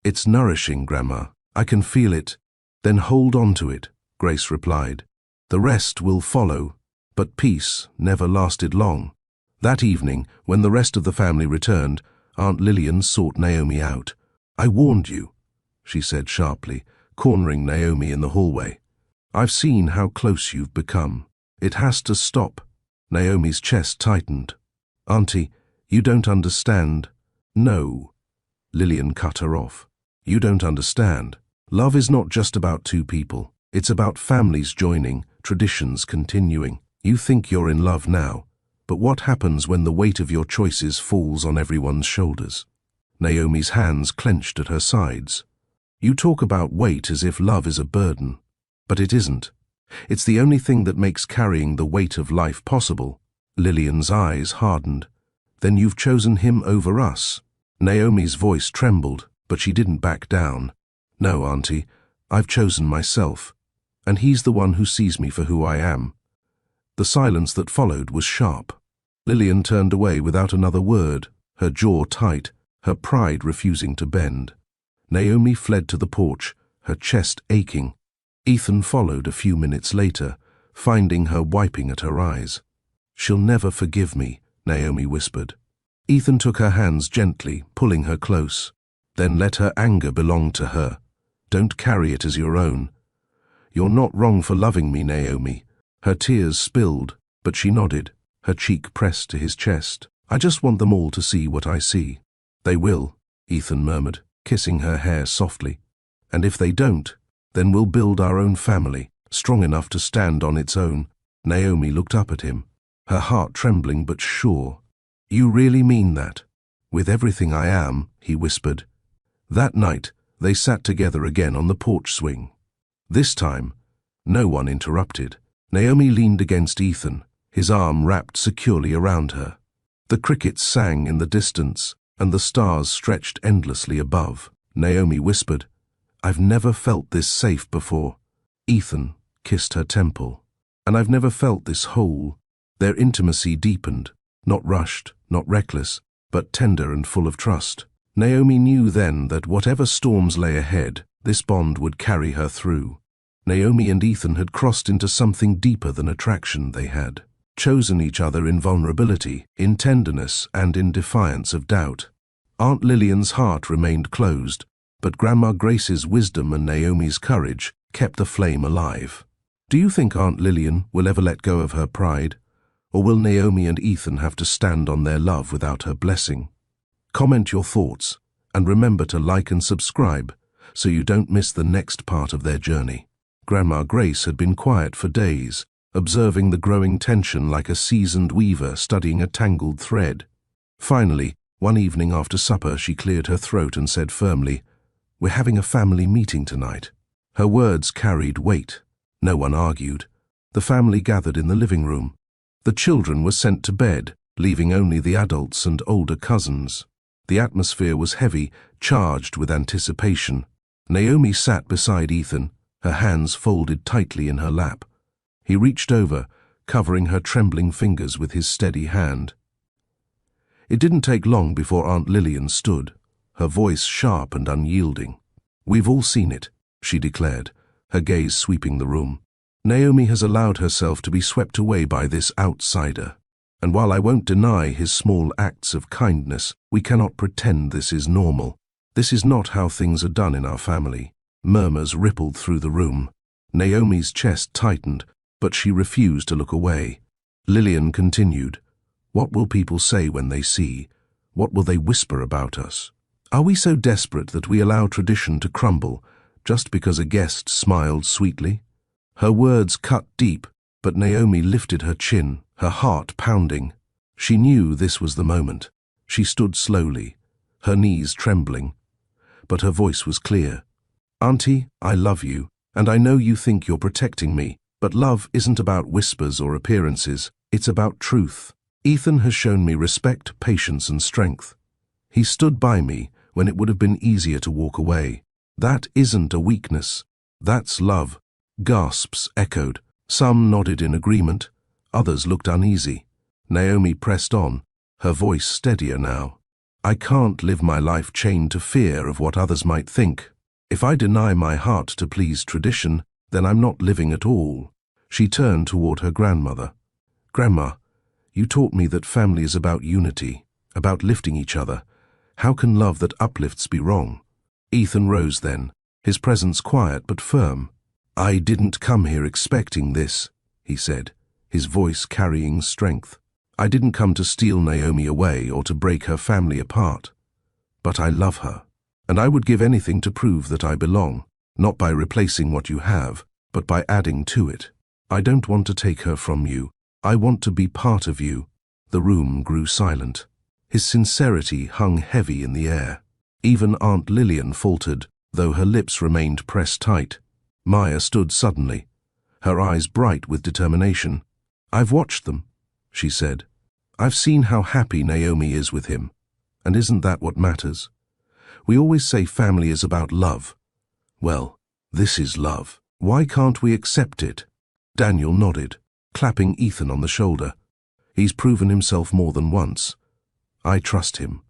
It's nourishing, Grandma. I can feel it. Then hold on to it, Grace replied. The rest will follow. But peace never lasted long. That evening, when the rest of the family returned, Aunt Lillian sought Naomi out. I warned you, she said sharply, cornering Naomi in the hallway. I've seen how close you've become. It has to stop. Naomi's chest tightened. Auntie, you don't understand. No. Lillian cut her off. You don't understand. Love is not just about two people. It's about families joining, traditions continuing. You think you're in love now, but what happens when the weight of your choices falls on everyone's shoulders? Naomi's hands clenched at her sides. You talk about weight as if love is a burden, but it isn't. It's the only thing that makes carrying the weight of life possible. Lillian's eyes hardened. Then you've chosen him over us. Naomi's voice trembled, but she didn't back down. No, Auntie, I've chosen myself, and he's the one who sees me for who I am. The silence that followed was sharp. Lillian turned away without another word, her jaw tight, her pride refusing to bend. Naomi fled to the porch, her chest aching. Ethan followed a few minutes later, finding her wiping at her eyes. She'll never forgive me, Naomi whispered. Ethan took her hands gently, pulling her close. Then let her anger belong to her. Don't carry it as your own. You're not wrong for loving me, Naomi. Her tears spilled, but she nodded, her cheek pressed to his chest. I just want them all to see what I see. They will, Ethan murmured, kissing her hair softly. And if they don't, then we'll build our own family, strong enough to stand on its own. Naomi looked up at him, her heart trembling but sure. You really mean that? With everything I am, he whispered. That night, they sat together again on the porch swing. This time, no one interrupted. Naomi leaned against Ethan, his arm wrapped securely around her. The crickets sang in the distance, and the stars stretched endlessly above. Naomi whispered, I've never felt this safe before. Ethan kissed her temple. And I've never felt this whole. Their intimacy deepened, not rushed, not reckless, but tender and full of trust. Naomi knew then that whatever storms lay ahead, this bond would carry her through. Naomi and Ethan had crossed into something deeper than attraction. They had chosen each other in vulnerability, in tenderness, and in defiance of doubt. Aunt Lillian's heart remained closed, but Grandma Grace's wisdom and Naomi's courage kept the flame alive. Do you think Aunt Lillian will ever let go of her pride? Or will Naomi and Ethan have to stand on their love without her blessing? Comment your thoughts, and remember to like and subscribe so you don't miss the next part of their journey. Grandma Grace had been quiet for days, observing the growing tension like a seasoned weaver studying a tangled thread. Finally, one evening after supper, she cleared her throat and said firmly, We're having a family meeting tonight. Her words carried weight. No one argued. The family gathered in the living room. The children were sent to bed, leaving only the adults and older cousins. The atmosphere was heavy, charged with anticipation. Naomi sat beside Ethan, her hands folded tightly in her lap. He reached over, covering her trembling fingers with his steady hand. It didn't take long before Aunt Lillian stood, her voice sharp and unyielding. We've all seen it, she declared, her gaze sweeping the room. Naomi has allowed herself to be swept away by this outsider. And while I won't deny his small acts of kindness, we cannot pretend this is normal. This is not how things are done in our family. Murmurs rippled through the room. Naomi's chest tightened, but she refused to look away. Lillian continued, What will people say when they see? What will they whisper about us? Are we so desperate that we allow tradition to crumble just because a guest smiled sweetly? Her words cut deep, but Naomi lifted her chin, her heart pounding. She knew this was the moment. She stood slowly, her knees trembling, but her voice was clear. Auntie, I love you, and I know you think you're protecting me, but love isn't about whispers or appearances, it's about truth. Ethan has shown me respect, patience, and strength. He stood by me when it would have been easier to walk away. That isn't a weakness, That's love. Gasps echoed. Some nodded in agreement. Others looked uneasy. Naomi pressed on, her voice steadier now. I can't live my life chained to fear of what others might think. If I deny my heart to please tradition, then I'm not living at all. She turned toward her grandmother. Grandma, you taught me that family is about unity, about lifting each other. How can love that uplifts be wrong? Ethan rose then, his presence quiet but firm. I didn't come here expecting this, he said, his voice carrying strength. I didn't come to steal Naomi away or to break her family apart. But I love her, and I would give anything to prove that I belong, not by replacing what you have, but by adding to it. I don't want to take her from you. I want to be part of you. The room grew silent. His sincerity hung heavy in the air. Even Aunt Lillian faltered, though her lips remained pressed tight. Maya stood suddenly, her eyes bright with determination. I've watched them, she said. I've seen how happy Naomi is with him. And isn't that what matters? We always say family is about love. Well, this is love. Why can't we accept it? Daniel nodded, clapping Ethan on the shoulder. He's proven himself more than once. I trust him.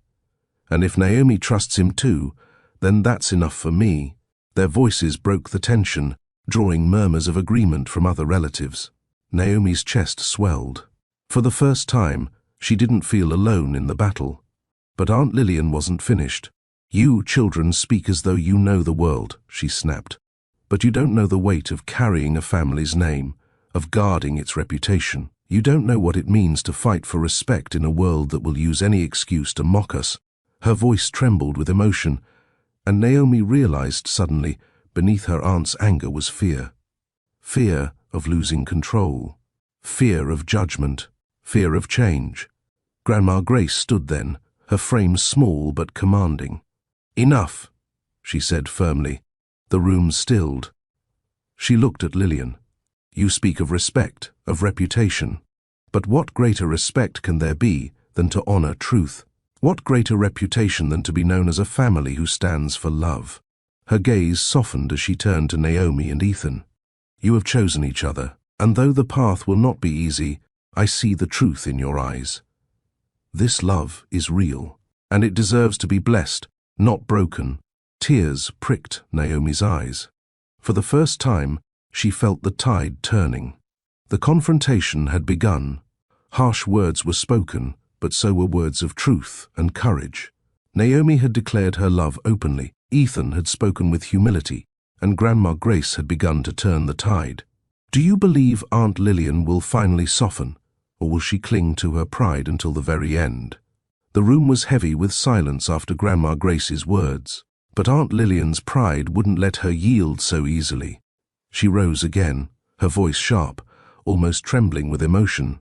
And if Naomi trusts him too, then that's enough for me. Their voices broke the tension, drawing murmurs of agreement from other relatives. Naomi's chest swelled. For the first time, she didn't feel alone in the battle. But Aunt Lillian wasn't finished. You children speak as though you know the world, she snapped. But you don't know the weight of carrying a family's name, of guarding its reputation. You don't know what it means to fight for respect in a world that will use any excuse to mock us. Her voice trembled with emotion, and Naomi realized suddenly, beneath her aunt's anger was fear. Fear of losing control. Fear of judgment. Fear of change. Grandma Grace stood then, her frame small but commanding. Enough, she said firmly. The room stilled. She looked at Lillian. You speak of respect, of reputation. But what greater respect can there be than to honor truth? What greater reputation than to be known as a family who stands for love? Her gaze softened as she turned to Naomi and Ethan. You have chosen each other, and though the path will not be easy, I see the truth in your eyes. This love is real, and it deserves to be blessed, not broken. Tears pricked Naomi's eyes. For the first time, she felt the tide turning. The confrontation had begun. Harsh words were spoken, but so were words of truth and courage. Naomi had declared her love openly, Ethan had spoken with humility, and Grandma Grace had begun to turn the tide. Do you believe Aunt Lillian will finally soften, or will she cling to her pride until the very end? The room was heavy with silence after Grandma Grace's words, but Aunt Lillian's pride wouldn't let her yield so easily. She rose again, her voice sharp, almost trembling with emotion.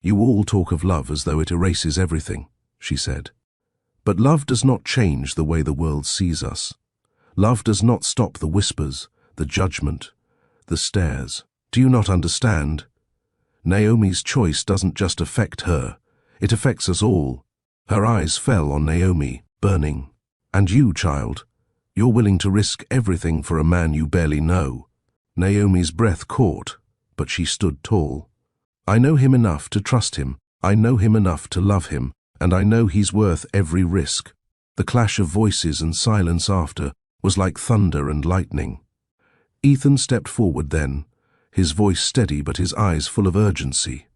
You all talk of love as though it erases everything, she said. But love does not change the way the world sees us. Love does not stop the whispers, the judgment, the stares. Do you not understand? Naomi's choice doesn't just affect her, it affects us all. Her eyes fell on Naomi, burning. And you, child, you're willing to risk everything for a man you barely know. Naomi's breath caught, but she stood tall. I know him enough to trust him, I know him enough to love him, and I know he's worth every risk. The clash of voices and silence after was like thunder and lightning. Ethan stepped forward then, his voice steady but his eyes full of urgency.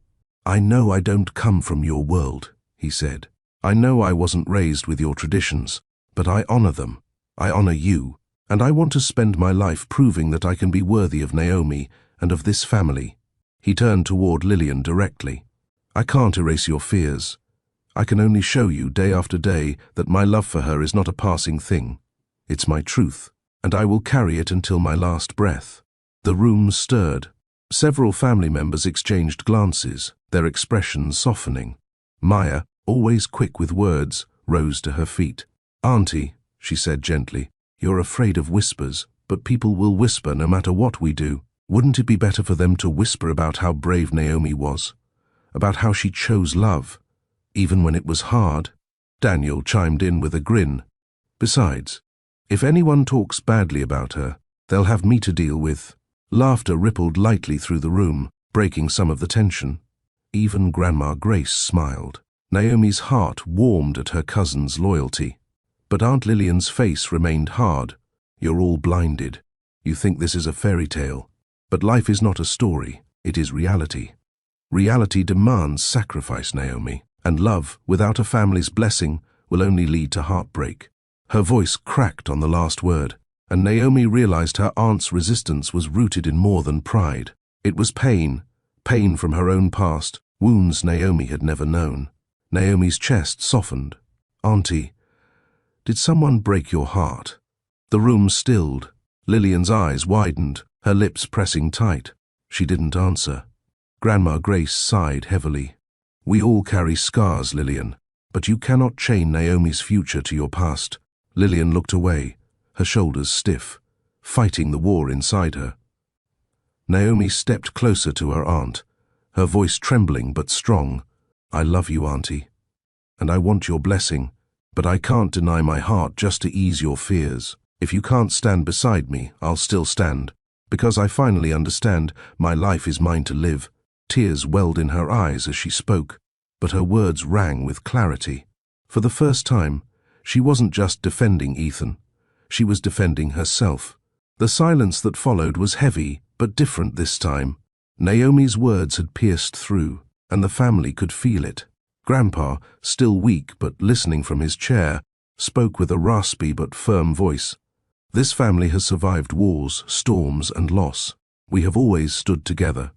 I know I don't come from your world, he said. I know I wasn't raised with your traditions, but I honor them. I honor you, and I want to spend my life proving that I can be worthy of Naomi and of this family. He turned toward Lillian directly. I can't erase your fears. I can only show you day after day that my love for her is not a passing thing. It's my truth, and I will carry it until my last breath. The room stirred. Several family members exchanged glances, their expressions softening. Maya, always quick with words, rose to her feet. Auntie, she said gently, you're afraid of whispers, but people will whisper no matter what we do. Wouldn't it be better for them to whisper about how brave Naomi was? About how she chose love, even when it was hard? Daniel chimed in with a grin. Besides, if anyone talks badly about her, They'll have me to deal with. Laughter rippled lightly through the room, breaking some of the tension. Even Grandma Grace smiled. Naomi's heart warmed at her cousin's loyalty. But Aunt Lillian's face remained hard. You're all blinded. You think this is a fairy tale. But life is not a story, it is reality. Reality demands sacrifice, Naomi, and love, without a family's blessing, will only lead to heartbreak. Her voice cracked on the last word, and Naomi realized her aunt's resistance was rooted in more than pride. It was pain from her own past, wounds Naomi had never known. Naomi's chest softened. Auntie, did someone break your heart? The room stilled. Lillian's eyes widened, her lips pressing tight. She didn't answer. Grandma Grace sighed heavily. We all carry scars, Lillian, but you cannot chain Naomi's future to your past. Lillian looked away, her shoulders stiff, fighting the war inside her. Naomi stepped closer to her aunt, her voice trembling but strong. I love you, Auntie, and I want your blessing, but I can't deny my heart just to ease your fears. If you can't stand beside me, I'll still stand, because I finally understand my life is mine to live. Tears welled in her eyes as she spoke, but her words rang with clarity. For the first time, she wasn't just defending Ethan. She was defending herself. The silence that followed was heavy, but different this time. Naomi's words had pierced through, and the family could feel it. Grandpa, still weak but listening from his chair, spoke with a raspy but firm voice. This family has survived wars, storms, and loss. We have always stood together.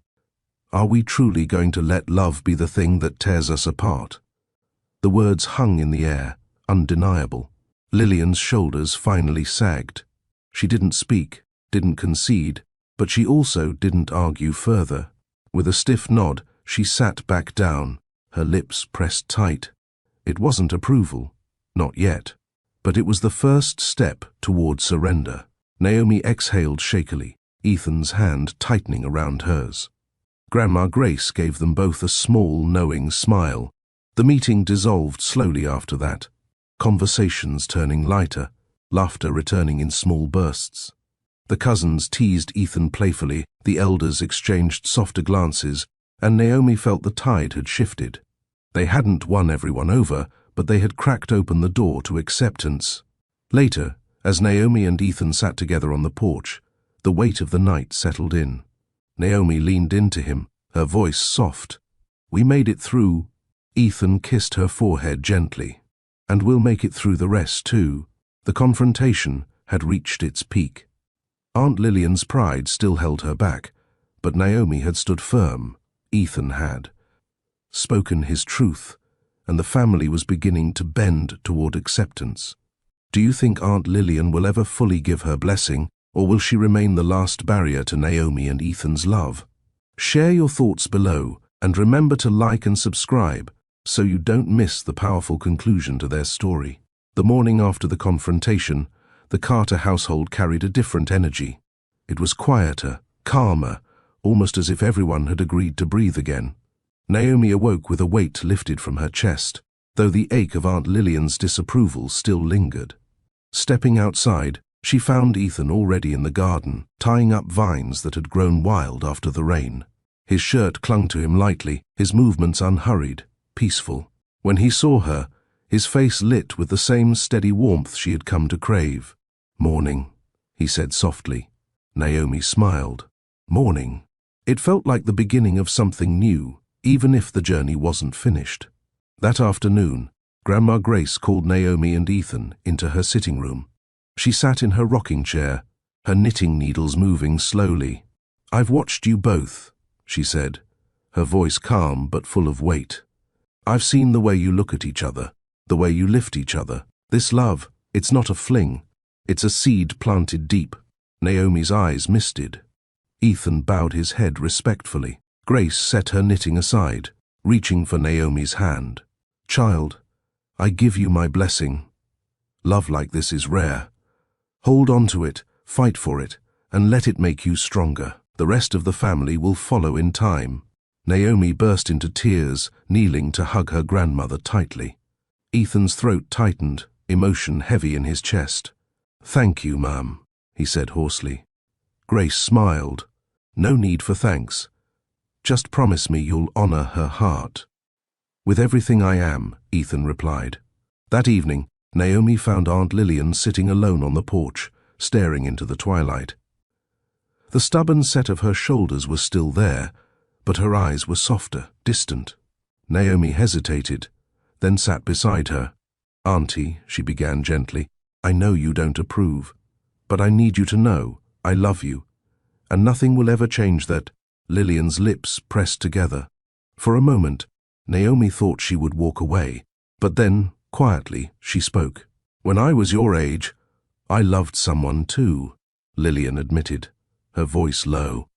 Are we truly going to let love be the thing that tears us apart? The words hung in the air, undeniable. Lillian's shoulders finally sagged. She didn't speak, didn't concede, but she also didn't argue further. With a stiff nod, she sat back down, her lips pressed tight. It wasn't approval, not yet, but it was the first step toward surrender. Naomi exhaled shakily, Ethan's hand tightening around hers. Grandma Grace gave them both a small, knowing smile. The meeting dissolved slowly after that, conversations turning lighter, laughter returning in small bursts. The cousins teased Ethan playfully, the elders exchanged softer glances, and Naomi felt the tide had shifted. They hadn't won everyone over, but they had cracked open the door to acceptance. Later, as Naomi and Ethan sat together on the porch, the weight of the night settled in. Naomi leaned into him, her voice soft. We made it through. Ethan kissed her forehead gently. And we'll make it through the rest too. The confrontation had reached its peak. Aunt Lillian's pride still held her back, but Naomi had stood firm. Ethan had spoken his truth, and the family was beginning to bend toward acceptance. Do you think Aunt Lillian will ever fully give her blessing, or will she remain the last barrier to Naomi and Ethan's love? Share your thoughts below, and remember to like and subscribe so you don't miss the powerful conclusion to their story. The morning after the confrontation, the Carter household carried a different energy. It was quieter, calmer, almost as if everyone had agreed to breathe again. Naomi awoke with a weight lifted from her chest, though the ache of Aunt Lillian's disapproval still lingered. Stepping outside, she found Ethan already in the garden, tying up vines that had grown wild after the rain. His shirt clung to him lightly, his movements unhurried, peaceful. When he saw her, his face lit with the same steady warmth she had come to crave. "Morning," he said softly. Naomi smiled. "Morning." It felt like the beginning of something new, even if the journey wasn't finished. That afternoon, Grandma Grace called Naomi and Ethan into her sitting room. She sat in her rocking chair, her knitting needles moving slowly. "I've watched you both," she said, her voice calm but full of weight. "I've seen the way you look at each other, the way you lift each other. This love, it's not a fling. It's a seed planted deep." Naomi's eyes misted. Ethan bowed his head respectfully. Grace set her knitting aside, reaching for Naomi's hand. "Child, I give you my blessing. Love like this is rare. Hold on to it, fight for it, and let it make you stronger. The rest of the family will follow in time." Naomi burst into tears, kneeling to hug her grandmother tightly. Ethan's throat tightened, emotion heavy in his chest. "Thank you, Ma'am," he said hoarsely. Grace smiled. No need for thanks. Just promise me you'll honor her heart. With everything I am, Ethan replied. That evening, Naomi found Aunt Lillian sitting alone on the porch, staring into the twilight. The stubborn set of her shoulders was still there, but her eyes were softer, distant. Naomi hesitated, then sat beside her. "Auntie," she began gently, "I know you don't approve, but I need you to know I love you, and nothing will ever change that." Lillian's lips pressed together. For a moment, Naomi thought she would walk away, but then, quietly, she spoke. "When I was your age, I loved someone too," Lillian admitted, her voice low.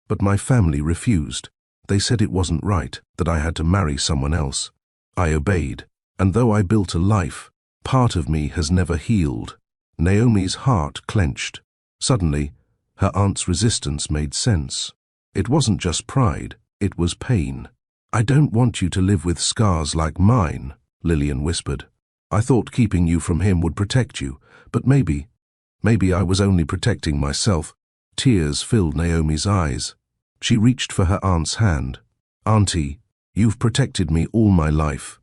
"But my family refused. They said it wasn't right, that I had to marry someone else. I obeyed, and though I built a life, part of me has never healed." Naomi's heart clenched. Suddenly, her aunt's resistance made sense. It wasn't just pride, it was pain. "I don't want you to live with scars like mine," Lillian whispered. "I thought keeping you from him would protect you, but maybe I was only protecting myself." Tears filled Naomi's eyes. She reached for her aunt's hand. "Auntie, you've protected me all my life,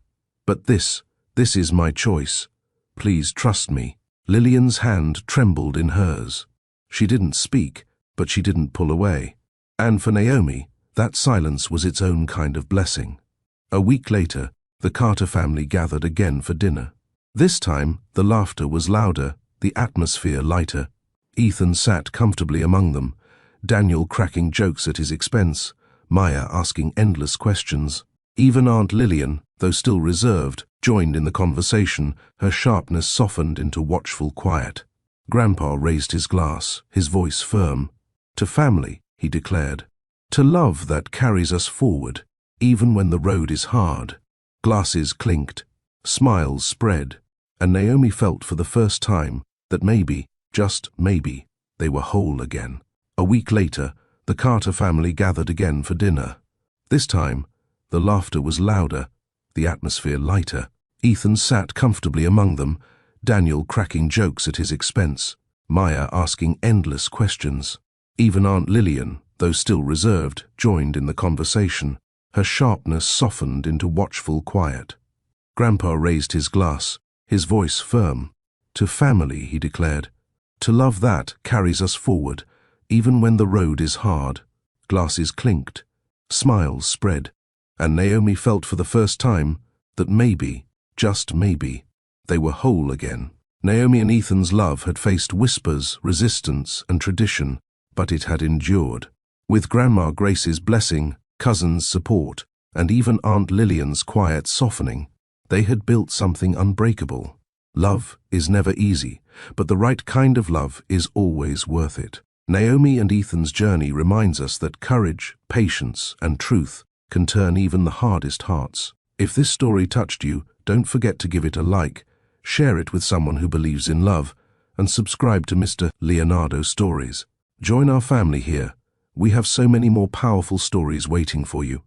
but this is my choice. Please trust me." Lillian's hand trembled in hers. She didn't speak, but she didn't pull away. And for Naomi, that silence was its own kind of blessing. A week later, the Carter family gathered again for dinner. This time, the laughter was louder, the atmosphere lighter. Ethan sat comfortably among them, Daniel cracking jokes at his expense, Maya asking endless questions. Even Aunt Lillian, though still reserved, joined in the conversation, her sharpness softened into watchful quiet. Grandpa raised his glass, his voice firm. "To family," he declared. "To love that carries us forward, even when the road is hard." Glasses clinked, smiles spread, and Naomi felt for the first time that maybe, just maybe, they were whole again. A week later, the Carter family gathered again for dinner. This time, the laughter was louder, the atmosphere lighter. Ethan sat comfortably among them, Daniel cracking jokes at his expense, Maya asking endless questions. Even Aunt Lillian, though still reserved, joined in the conversation, her sharpness softened into watchful quiet. Grandpa raised his glass, his voice firm. "To family," he declared. "To love that carries us forward, even when the road is hard." Glasses clinked, smiles spread, and Naomi felt for the first time that maybe, just maybe, they were whole again. Naomi and Ethan's love had faced whispers, resistance, and tradition, but it had endured. With Grandma Grace's blessing, cousins' support, and even Aunt Lillian's quiet softening, they had built something unbreakable. Love is never easy, but the right kind of love is always worth it. Naomi and Ethan's journey reminds us that courage, patience, and truth can turn even the hardest hearts. If this story touched you, don't forget to give it a like, share it with someone who believes in love, and subscribe to Mr. Leonardo Stories. Join our family here. We have so many more powerful stories waiting for you.